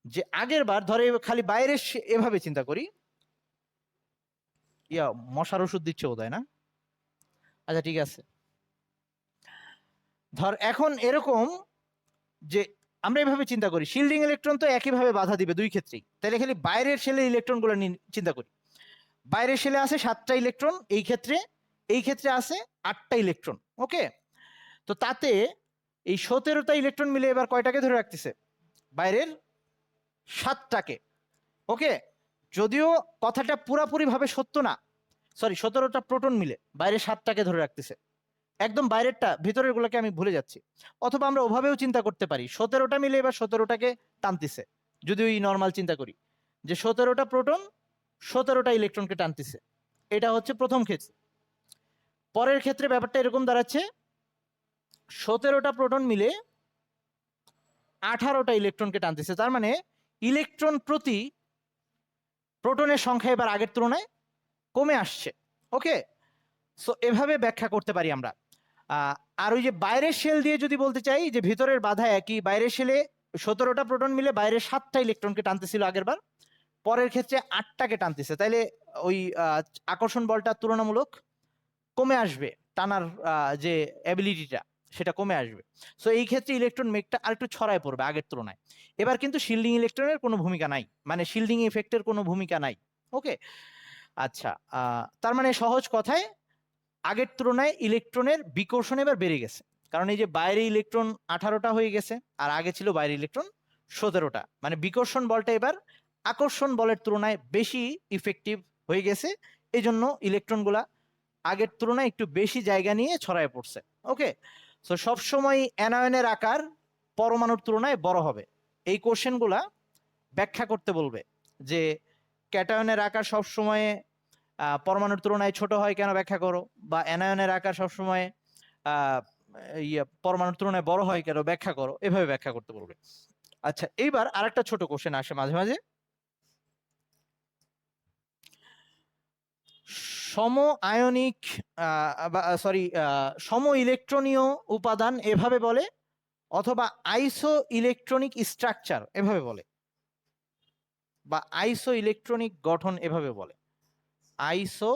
যে আগের বার ধরে খালি বাইরে এভাবে চিন্তা করি, ইয়া মশার ওষুধ দিচ্ছে বোধহয় না? আচ্ছা ঠিক আছে, ধর এখন এরকম যে আমরা এভাবে চিন্তা করি, শিল্ডিং ইলেকট্রন তো একইভাবে বাধা দিবে দুই ক্ষেত্রেই, তাহলে খালি বাইরের শেলে ইলেকট্রনগুলো নিয়ে চিন্তা করি। বাইরের শেলে আছে 7টা ইলেকট্রন, এই ক্ষেত্রে আছে 8টা ইলেকট্রন। ওকে, তো তাতে এই 17টা ইলেকট্রন মিলে এবার কয়টাকে ধরে রাখতেছে? বাইরের 7টাকে। ওকে, যদিও কথাটা পুরাপুরি ভাবে সত্য না, সরি, 17টা প্রোটন মিলে বাইরে 7টাকে ধরে রাখতেছে। একদম বাইরেরটা, ভিতরের গুলোকে আমি ভুলে যাচ্ছি। অথবা আমরা ওভাবেও চিন্তা করতে পারি 17টা মিলে এবার 17টাকে টানতেছে, যদি ওই নর্মাল চিন্তা করি যে 17টা প্রোটন 17টা ইলেকট্রনকে টানতেছে, এটা হচ্ছে প্রথম ক্ষেত্রে। পরের ক্ষেত্রে ব্যাপারটা এরকম দাঁড়াচ্ছে 17টা প্রোটন মিলে 18টা ইলেকট্রনকে টানতেছে, তার মানে ইলেকট্রন প্রতি প্রোটনের সংখ্যা এবার আগের তুলনায় কমে আসছে। ওকে, সো এভাবে ব্যাখ্যা করতে পারি আমরা। আর ওই যে বাইরের শেল দিয়ে যদি বলতে চাই যে ভিতরের বাধা একই, বাইরের শেলে 17টা প্রোটন মিলে বাইরের 7টা ইলেকট্রনকে টানতেছিল আগের বার, পরের ক্ষেত্রে 8টাকে টানতেছে, তাইলে ওই আকর্ষণ বলটা তুলনামূলক কমে আসবে, টানার যে অ্যাবিলিটিটা সেটা কমে আসবে। সো এই ক্ষেত্রে ইলেকট্রন মেঘটা আরেকটু ছড়ায় পড়বে আগের তুলনায়। এবার কিন্তু শিল্ডিং ইলেকট্রনের কোনো ভূমিকা নাই, মানে শিল্ডিং ইফেক্টের কোনো ভূমিকা নাই। ওকে, আচ্ছা, তার মানে সহজ কথায় আগের তুলনায় ইলেকট্রনের বিকর্ষণ এবার বেড়ে গেছে, কারণ এই যে বাইরে ইলেকট্রন 18টা হয়ে গেছে আর আগে ছিল বাইরে ইলেকট্রন 17টা, মানে বিকর্ষণ বলটা এবার আকর্ষণ বলের তুলনায় বেশি ইফেক্টিভ হয়ে গেছে, এই জন্য ইলেকট্রনগুলা আগের তুলনায় একটু বেশি জায়গা নিয়ে ছড়ায় পড়ছে। ওকে, সো সবসময় অ্যানায়নের আকার পরমাণুর তুলনায় বড় হবে। এই কোশ্চেনগুলা ব্যাখ্যা করতে বলবে যে ক্যাটায়নের আকার সবসময় পরমাণুর তুলনায় ছোট হয় কেন ব্যাখ্যা করো, বা অ্যানায়নের আকার সবসময় পরমাণুর তুলনায় বড় হয় কেন ব্যাখ্যা করো, এভাবে ব্যাখ্যা করতে বলবে। আচ্ছা, এইবার আরেকটা ছোট কোশ্চেন আসে মাঝে মাঝে, সম আয়নিক সম ইলেকট্রনীয় উপাদান এভাবে বলে, অথবা আইসো ইলেকট্রনিক স্ট্রাকচার এভাবে বলে, বা আইসো ইলেকট্রনিক গঠন এভাবে বলে। আইসো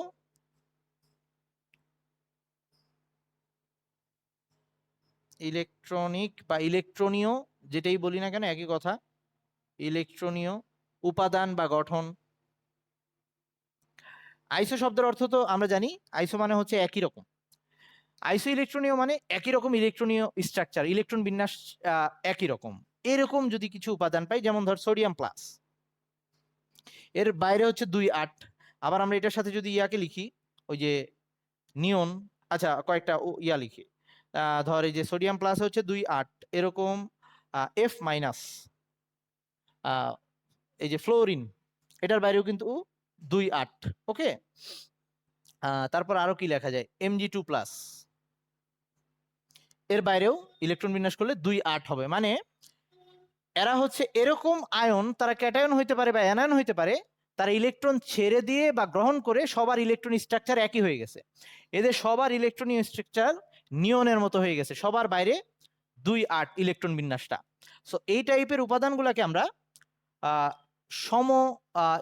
ইলেকট্রনিক বা ইলেকট্রনীয়, যেটাই বলি না কেন একই কথা, ইলেকট্রনীয় উপাদান বা গঠন। আইসো শব্দের অর্থ তো আমরা জানি, আইসো মানে হচ্ছে একই রকম, আইসো ইলেকট্রনীয় মানে একই রকম ইলেকট্রনীয় স্ট্রাকচার, ইলেকট্রন বিন্যাস একই রকম, এরকম যদি কিছু উপাদান পাই, যেমন ধর সোডিয়াম প্লাস, এর বাইরে হচ্ছে 2 8, আবার আমরা এটার সাথে যদি ইয়াকে লিখি ওই যে নিয়ন, আচ্ছা কয়েকটা ইয়া লিখি, ধর এই যে সোডিয়াম প্লাস হচ্ছে 2 8, এরকম এফ মাইনাস, এই যে ফ্লোরিন, এটার বাইরেও কিন্তু 2 8। ওকে, তারপর আরো কি লেখা যায়, Mg2+, এর বাইরেও ইলেকট্রন বিন্যাস করলে 2 8 হবে, মানে এরা হচ্ছে এরকম আয়ন, তারা ক্যাটায়ন হইতে পারে বা অ্যানায়ন হইতে পারে, তারা ইলেকট্রন ছেড়ে দিয়ে বা গ্রহণ করে সবার ইলেকট্রন স্ট্রাকচার একই হয়ে গেছে, এদের সবার ইলেকট্রনীয় স্ট্রাকচার নিয়নের মতো হয়ে গেছে, সবার বাইরে 2 8 ইলেকট্রন বিন্যাসটা। সো এই টাইপের উপাদানগুলোকে আমরা সম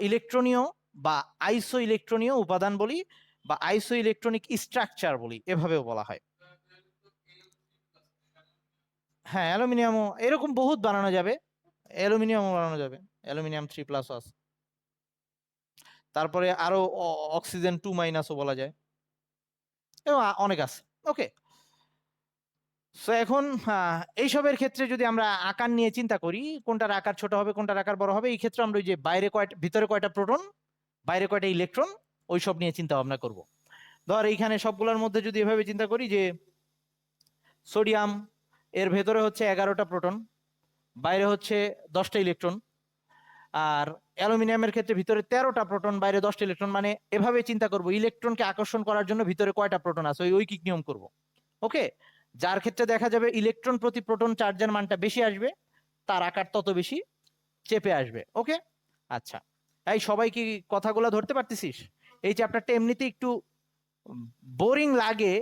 ইলেকট্রনীয় বা আইসো ইলেকট্রনীয় উপাদান বলি, বা আইসো ইলেকট্রনিক স্ট্রাকচার বলি, এভাবেও বলা হয়। হ্যাঁ, অ্যালুমিনিয়ামও এরকম বহুত বানানো যাবে, অ্যালুমিনিয়ামও বানানো যাবে, অ্যালুমিনিয়াম 3+ আছে, তারপরে আরো অক্সিজেন 2- বলা যায়, এবং অনেক আছে। ওকে, সো এখন এইসবের ক্ষেত্রে যদি আমরা আকার নিয়ে চিন্তা করি, কোনটার আকার ছোট হবে কোনটার আকার বড় হবে, এই ক্ষেত্রে আমরা ওই যে বাইরে কয়টা ভিতরে কয়টা প্রোটন বাইরে কয়টা ইলেকট্রন ওইসব নিয়ে চিন্তা ভাবনা করব। ধর এইখানে সবগুলোর মধ্যে যদি এভাবে চিন্তা করি যে সোডিয়াম এর ভেতরে হচ্ছে 11টা প্রোটন, বাইরে হচ্ছে 10টা ইলেকট্রন, আর অ্যালুমিনিয়ামের ক্ষেত্রে ভিতরে 13টা প্রোটন বাইরে 10টা ইলেকট্রন, মানে এভাবে চিন্তা করব ইলেকট্রনকে আকর্ষণ করার জন্য ভিতরে কয়টা প্রোটন আছে, ওই ঐকিক নিয়ম করব। ওকে, যার ক্ষেত্রে দেখা যাবে ইলেকট্রন প্রতি প্রোটন চার্জের মানটা বেশি আসবে, তার আকার তত বেশি চেপে আসবে। ওকে, আচ্ছা, এই সবাই কি কথাগুলো ধরতে পারতেছিস? এই চ্যাপ্টারটা এমনিতে একটু বোরিং লাগে,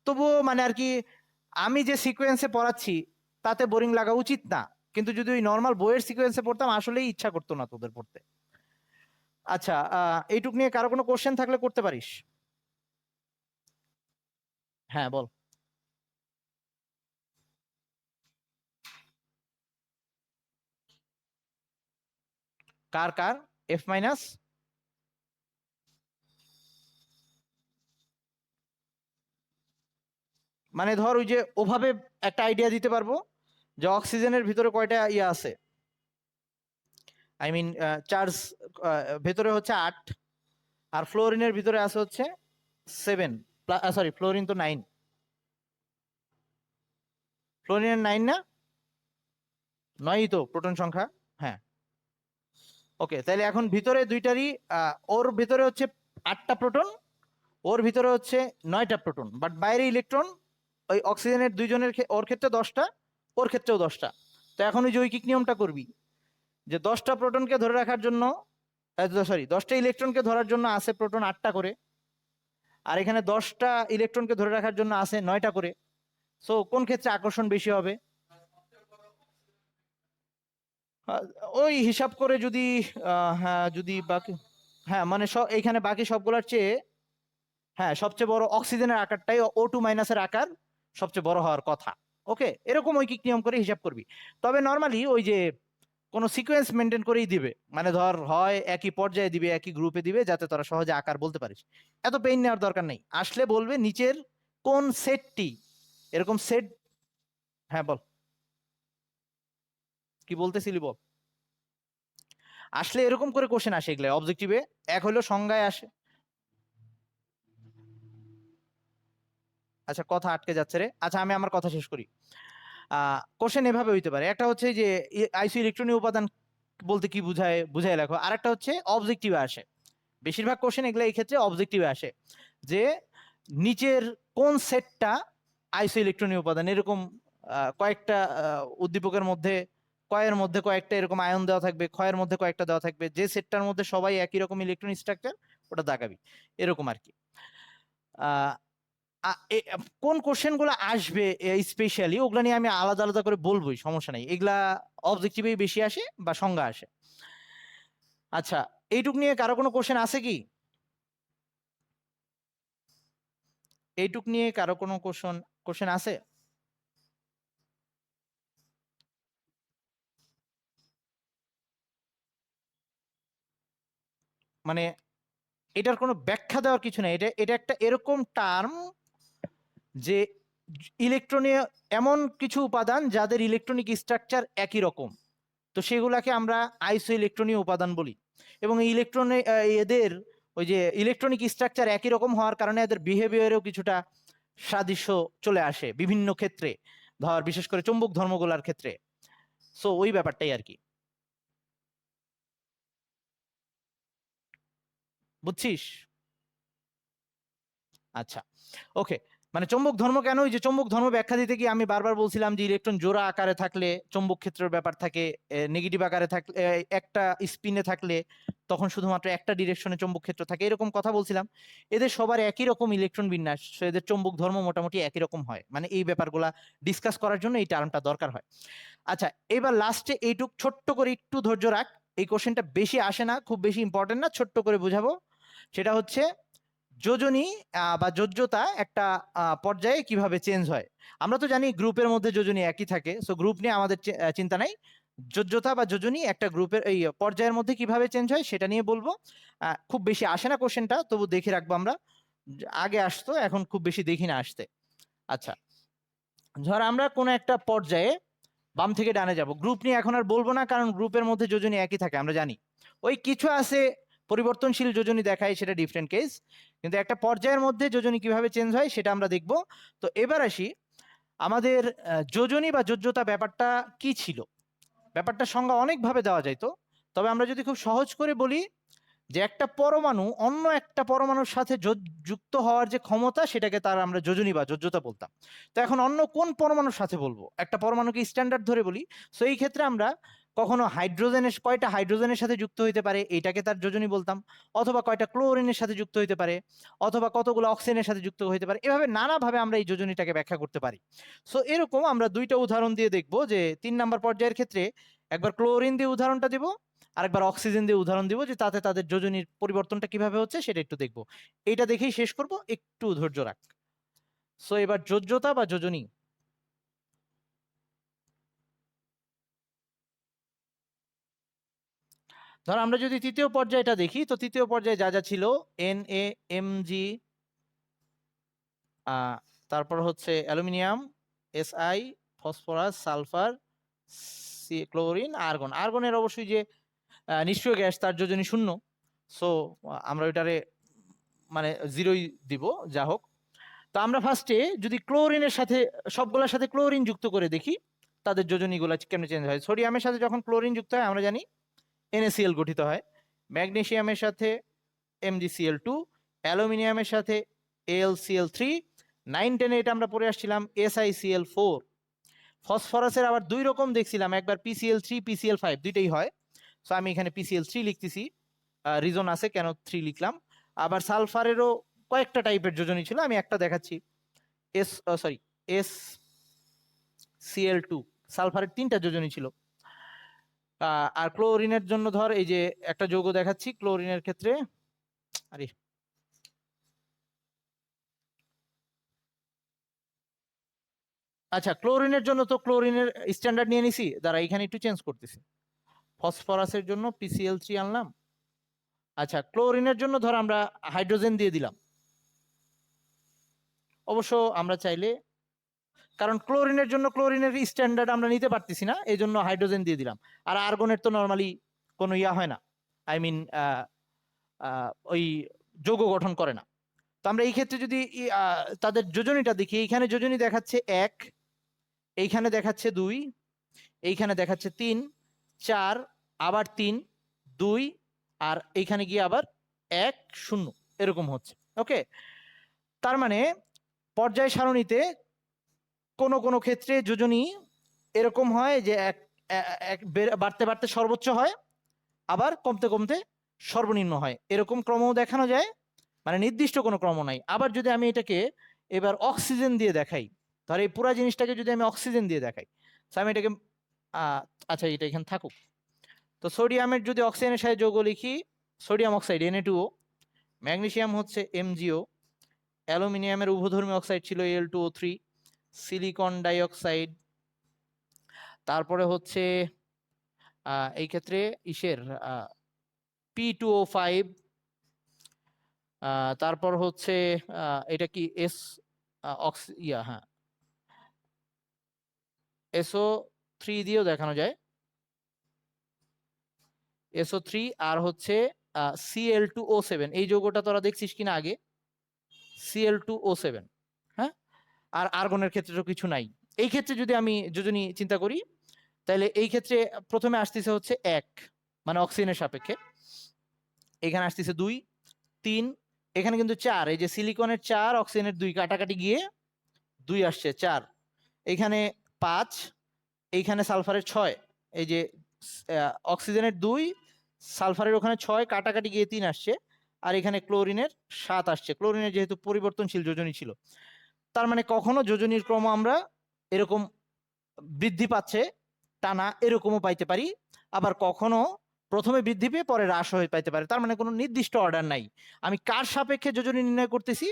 তবুও মানে আর কি, আমি যে সিকোয়েন্সে পড়াচ্ছি তাতে বোরিং লাগা উচিত না, কিন্তু যদি ওই নর্মাল বইয়ের সিকোয়েন্সে পড়তাম আসলেই ইচ্ছা করতো না তোদের পড়তে। আচ্ছা, এইটুক নিয়ে কারো কোনো কোশ্চেন থাকলে করতে পারিস। হ্যাঁ বল। কার কার F-? মানে ধর ওই যে ওভাবে একটা আইডিয়া দিতে পারবো যে অক্সিজেনের ভিতরে কয়টা ইয়ে আছে, আই মিন চার্জ, ভেতরে হচ্ছে 8, আর ফ্লোরিনের ভিতরে আছে হচ্ছে 7, সরি ফ্লোরিন তো 9, ফ্লোরিনের 9 না, 9ই তো প্রোটন সংখ্যা। হ্যাঁ, ওকে, তাহলে এখন ভিতরে দুইটারই ওর ভিতরে হচ্ছে 8টা প্রোটন, ওর ভিতরে হচ্ছে 9টা প্রোটন, বাট বাইরে ইলেকট্রন ওই অক্সিজেনের দুইজনের ওর ক্ষেত্রে 10টা, ওর ক্ষেত্রেও 10টা। তো এখন ওই জৈকিক নিয়মটা করবি যে 10টা প্রোটনকে ধরে রাখার জন্য, সরি 10টা ইলেকট্রনকে ধরার জন্য আছে প্রোটন 8টা করে, আর এখানে 10টা ইলেকট্রনকে ধরে রাখার জন্য আছে 9টা করে। সো কোন ক্ষেত্রে আকর্ষণ বেশি হবে? আহ, ওই হিসাব করে যদি হ্যাঁ যদি বাকি, হ্যাঁ মানে এইখানে বাকি সবগুলোর চেয়ে, হ্যাঁ সবচেয়ে বড় অক্সিজেনের আকারটাই O2 মাইনাসের আকার সবচেয়ে বড় হওয়ার কথা। ওকে, এরকম ঐকিক নিয়ম করে হিসাব করবি। তবে নর্মালি ওই যে কোনো সিকোয়েন্স মেনটেন করেই দিবে, মানে ধর হয় একই পর্যায়ে দিবে, একই গ্রুপে দিবে, যাতে তোরা সহজে আকার বলতে পারিস। এত পেইন নেওয়ার দরকার নেই, আসলে বলবে নিচের কোন সেটটি এরকম সেট। হ্যাঁ বল, কি বলতেছিলি বল। আসলে এরকম করে কোশ্চেন আসে এগুলো অবজেক্টিভে, এক হলো সংজ্ঞায় আসে। আচ্ছা কথা আটকে যাচ্ছে রে, আচ্ছা আমি আমার কথা শেষ করি। কোশ্চেন এভাবে হইতে পারে, একটা হচ্ছে যে আইসো ইলেকট্রনীয় উপাদান বলতে কি বুঝায়, বুঝাই লেখো। আর একটা হচ্ছে অবজেক্টিভে আসে, বেশিরভাগ কোশ্চেন এগুলো এই ক্ষেত্রে অবজেক্টিভে আসে, যে নিচের কোন সেটটা আইসো ইলেকট্রনীয় উপাদান, এরকম কয়েকটা উদ্দীপকের মধ্যে কয়ের মধ্যে কয়েকটা এরকম আয়ন দেওয়া থাকবে, ক্ষয়ের মধ্যে কয়েকটা দেওয়া থাকবে, যে সেটটার মধ্যে সবাই একই রকম ইলেকট্রন স্ট্রাকচার, ওটা দাগাবি, এরকম আর কি। আহ, কোন কোশ্চেন গুলো আসবে স্পেশালি ওগুলা নিয়ে আমি আলাদা আলাদা করে বলবোই, সমস্যা নেই, এগুলা অবজেক্টিভেই বেশি আসে বা সংজ্ঞা আসে। আচ্ছা, এইটুক নিয়ে কারো কোনো কোশ্চেন আছে কি? এইটুক নিয়ে কারো কোনো কোশ্চেন কোশ্চেন আছে? মানে এটার কোনো ব্যাখ্যা দেওয়ার কিছু নেই, এটা এটা একটা এরকম টার্ম যে ইলেকট্রনীয় এমন কিছু উপাদান যাদের ইলেকট্রনিক স্ট্রাকচার একই রকম, তো সেগুলাকে আমরা আইসো ইলেকট্রনীয় উপাদান বলি। এবং এই ইলেকট্রনে এদের ওই যে ইলেকট্রনিক স্ট্রাকচার একই রকম হওয়ার কারণে এদের বিহেভিয়ারেও কিছুটা সাদৃশ্য চলে আসে বিভিন্ন ক্ষেত্রে, ধর বিশেষ করে চৌম্বক ধর্মগুলার ক্ষেত্রে। সো ওই ব্যাপারটাই আর কি, বুঝছিস? আচ্ছা, ওকে। মানে চৌম্বক ধর্ম কেন, ওই যে চৌম্বক ধর্ম ব্যাখ্যা দিতে গিয়ে আমি বারবার বলছিলাম যে ইলেকট্রন জোড়া আকারে থাকলে চৌম্বক ক্ষেত্রের ব্যাপার থাকে, নেগেটিভ আকারে থাকলে একটা স্পিনে থাকলে তখন শুধুমাত্র একটা ডিরেকশনে চৌম্বক ক্ষেত্র থাকে, এরকম কথা বলছিলাম। এদের সবার একই রকম ইলেকট্রন বিন্যাস, so এদের চৌম্বক ধর্ম মোটামুটি একই রকম হয়, মানে এই ব্যাপারগুলা ডিসকাস করার জন্য এই টার্মটা দরকার হয়। আচ্ছা, এবার লাস্টে এইটুক ছোট্ট করে একটু ধৈর্য রাখ, এই কোশ্চেনটা বেশি আসে না, খুব বেশি ইম্পর্টেন্ট না, ছোট্ট করে বুঝাবো। সেটা হচ্ছে যোজনী বা যোজ্যতা একটা পর্যায়ে কিভাবে চেঞ্জ হয়। আমরা তো জানি গ্রুপের মধ্যে যোজনী একই থাকে, সো গ্রুপ নিয়ে আমাদের চিন্তা নাই। যোজ্যতা বা যোজনী একটা গ্রুপের এই পর্যায়ের মধ্যে কিভাবে চেঞ্জ হয় সেটা নিয়ে বলবো। খুব বেশি আসে না কোশ্চেনটা, তবু দেখে রাখবো আমরা। আগে আসতো, এখন খুব বেশি দেখি না আসতে। আচ্ছা, ধর আমরা কোনো একটা পর্যায়ে বাম থেকে ডানে যাব, গ্রুপ নিয়ে এখন আর বলবো না, কারণ গ্রুপের মধ্যে যোজনী একই থাকে আমরা জানি। ওই কিছু আছে পরিবর্তনশীল যোজনী দেখায়, সেটা ডিফারেন্ট কেস, কিন্তু একটা পর্যায়ের মধ্যে যোজনী কিভাবে চেঞ্জ হয় সেটা আমরা দেখব। তো এবার আসি, আমাদের যোজনী বা যোজ্যতা ব্যাপারটা কি ছিল। ব্যাপারটা সংজ্ঞা অনেকভাবে দেওয়া যাইতো, তবে আমরা যদি খুব সহজ করে বলি যে একটা পরমাণু অন্য একটা পরমাণুর সাথে যুক্ত হওয়ার যে ক্ষমতা, সেটাকে তার আমরা যোজনী বা যোজ্যতা বলতাম। তো এখন অন্য কোন পরমাণুর সাথে বলবো, একটা পরমাণুকে স্ট্যান্ডার্ড ধরে বলি। সো এই ক্ষেত্রে আমরা কখনো হাইড্রোজেনের কয়টা হাইড্রোজেনের সাথে যুক্ত হইতে পারে এটাকে তার যোজনী বলতাম, অথবা কয়টা ক্লোরিনের সাথে যুক্ত হইতে পারে, অথবা কতগুলো অক্সিজেনের সাথে যুক্ত হইতে পারে, এভাবে নানাভাবে আমরা এই যোজনীটাকে ব্যাখ্যা করতে পারি। সো এরকম আমরা দুইটা উদাহরণ দিয়ে দেখবো, যে 3 নম্বর পর্যায়ের ক্ষেত্রে একবার ক্লোরিন দিয়ে উদাহরণটা দিব, আরেকবার অক্সিজেন দিয়ে উদাহরণ দিব, যে তাতে তাদের যোজনীর পরিবর্তনটা কিভাবে হচ্ছে সেটা একটু দেখবো। এইটা দেখেই শেষ করব, একটু ধৈর্য রাখ। সো এবার যোজ্যতা বা যোজনী। ধর আমরা যদি তৃতীয় পর্যায়টা দেখি, তো তৃতীয় পর্যায়ে যা যা ছিল, NaMg, তারপর হচ্ছে aluminium, Si, phosphorus, sulphur, chlorine, argon. আর্গনের অবশ্যই যে নিষ্ক্রিয় গ্যাস, তার যোজনী শূন্য। সো আমরা ওইটারে মানে জিরোই দিব, যা হোক। তো আমরা ফার্স্টে যদি ক্লোরিনের সাথে সবগুলোর সাথে ক্লোরিন যুক্ত করে দেখি তাদের যোজনীগুলো কেমনে চেঞ্জ হয়। সোডিয়ামের সাথে যখন ক্লোরিন যুক্ত হয় আমরা জানি NaCl গঠিত হয়, ম্যাগনেসিয়ামের সাথে MgCl2, অ্যালুমিনিয়ামের সাথে AlCl3, 9-10 এটা আমরা পড়ে আসছিলাম SiCl4। ফসফরাসের আবার দুই রকম দেখছিলাম, একবার PCl3 PCl5 দুইটাই হয়। সো আমি এখানে PCl3 লিখতেছি, রিজন আছে কেন 3 লিখলাম। আবার সালফারেরও কয়েকটা টাইপের যোজনী ছিল, আমি একটা দেখাচ্ছি, SCl2। সালফারের 3টা যোজনী ছিল। আর ক্লোরিনের জন্য ধর এই যে একটা যৌগ দেখাচ্ছি ক্লোরিনের ক্ষেত্রে, আরে আচ্ছা ক্লোরিনের জন্য তো ক্লোরিনের স্ট্যান্ডার্ড নিয়ে নিছি, দাঁড়া এখানে একটু চেঞ্জ করতেছি। ফসফরাসের জন্য PCl3 আনলাম। আচ্ছা ক্লোরিনের জন্য ধর আমরা হাইড্রোজেন দিয়ে দিলাম। অবশ্য আমরা চাইলে, কারণ ক্লোরিনের জন্য ক্লোরিনের স্ট্যান্ডার্ড আমরা নিতে পারতেছি না, এই জন্য হাইড্রোজেন দিয়ে দিলাম। আর আর্গনের তো নর্মালি কোনো ইয়া হয় না, আই মিন ওই যৌগ গঠন করে না। তো আমরা এই ক্ষেত্রে যদি তাদের যোজনীটা দেখি, এইখানে যোজনী দেখাচ্ছে 1, এইখানে দেখাচ্ছে 2, এইখানে দেখাচ্ছে 3, 4, আবার 3, 2, আর এইখানে গিয়ে আবার 1, 0 এরকম হচ্ছে। ওকে, তার মানে পর্যায় সারণীতে কোনো কোনো ক্ষেত্রে যোজনী এরকম হয় যে বাড়তে বাড়তে সর্বোচ্চ হয়, আবার কমতে কমতে সর্বনিম্ন হয়, এরকম ক্রমও দেখানো যায়, মানে নির্দিষ্ট কোনো ক্রম নাই। আবার যদি আমি এটাকে এবার অক্সিজেন দিয়ে দেখাই, ধর এই পুরো জিনিসটাকে যদি আমি অক্সিজেন দিয়ে দেখাই, আমি এটাকে আচ্ছা এটা এখানে থাকুক। তো সোডিয়ামের যদি অক্সিজেনের সাথে যৌগ লিখি, সোডিয়াম অক্সাইড Na2O, ম্যাগনেসিয়াম হচ্ছে MgO, অ্যালুমিনিয়ামের উভধর্মী অক্সাইড ছিল Al2O3, সিলিকন ডাইঅক্সাইড, তারপরে হচ্ছে এই ক্ষেত্রে ইসের P2O5, তারপর হচ্ছে এটা কি হ্যাঁ SO3 দিয়েও দেখানো যায়, SO3। আর হচ্ছে Cl2O7, এই যৌগটা তোরা দেখছিস কিনা আগে, Cl2O7। হ্যাঁ, আর আর্গনের ক্ষেত্রে তো কিছু নাই। এই ক্ষেত্রে যদি আমি যোজনী চিন্তা করি, তাহলে এই ক্ষেত্রে প্রথমে আসতেছে হচ্ছে 1, মানে অক্সিজেনের সাপেক্ষে, এখানে আসতেছে 2, 3, এখানে কিন্তু 4, এই যে সিলিকনের 4 অক্সিজেনের 2 কাটাকাটি গিয়ে 2 আসছে 4, এখানে 5, এইখানে সালফারের 6, এই যে অক্সিজেনের 2 সালফারের ওখানে 6 কাটাকাটি গিয়ে 3 আসছে, আর এখানে ক্লোরিনের 7 আসছে। ক্লোরিনের যেহেতু পরিবর্তনশীল যোজনী ছিল, তার মানে কখনো যোজনীর ক্রম আমরা এরকম বৃদ্ধি পাচ্ছে টানা এরকমও পাইতে পারি, আবার কখনো প্রথমে বৃদ্ধি পেয়ে পরে হ্রাস হয়ে পাইতে পারে। তার মানে কোনো নির্দিষ্ট অর্ডার নাই, আমি কার সাপেক্ষে যোজনী নির্ণয় করতেছি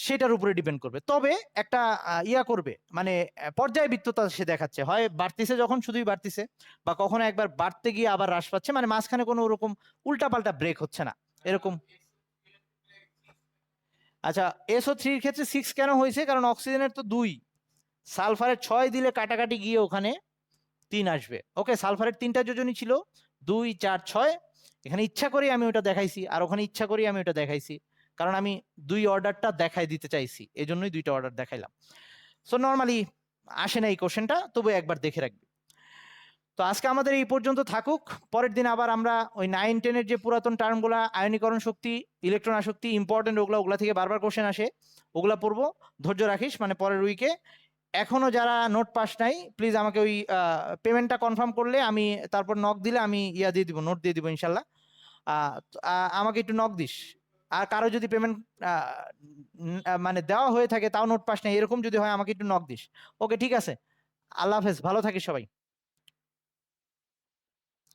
সেটার উপরে ডিপেন্ড করবে। তবে একটা ইয়া করবে, মানে পর্যায়বৃত্ততা সে দেখাচ্ছে, হয় বাড়তিছে যখন শুধুই বাড়তিছে, বা কখনো একবার বাড়তে গিয়ে আবার হ্রাস পাচ্ছে, মানে মাঝখানে কোনো ওরকম উল্টাপাল্টা ব্রেক হচ্ছে না এরকম। আচ্ছা SO3 ক্ষেত্রে 6 কেন হয়েছে, কারণ অক্সিজেনের তো 2, সালফারের 6 দিলে কাটাকাটি গিয়ে ওখানে 3 আসবে। ওকে, সালফারের 3টা যোজনী ছিল 2, 4, 6, এখানে ইচ্ছা করি আমি ওটা দেখাইছি, আর ওখানে ইচ্ছা করি আমি ওটা দেখাইছি, কারণ আমি 2 অর্ডারটা দেখাই দিতে চাইছি, এই জন্যই 2টা অর্ডার দেখাইলাম। সো নর্মালি আসে না এই কোশ্চেনটা, তবু একবার দেখে রাখবে। তো আজকে আমাদের এই পর্যন্ত থাকুক, পরের দিন আবার আমরা ওই 9-10-এর যে পুরাতন টার্মগুলা, আয়নীকরণ শক্তি, ইলেকট্রন আসক্তি, ইম্পর্টেন্ট ওগুলা থেকে বারবার কোশ্চেন আসে, ওগুলা পড়বো। ধৈর্য রাখিস, মানে পরের উইকে। এখনো যারা নোট পাস নাই, প্লিজ আমাকে ওই পেমেন্টটা কনফার্ম করলে আমি তারপর নক দিলে আমি ইয়া দিয়ে দিব, নোট দিয়ে দিব ইনশাল্লাহ। আমাকে একটু নক দিস। আর কারো যদি পেমেন্ট মানে দেওয়া হয়ে থাকে তাও নোট পাস নাই এরকম যদি হয়, আমাকে একটু নক দিস। ওকে ঠিক আছে, আল্লাহ হাফেজ, ভালো থাকিস সবাই।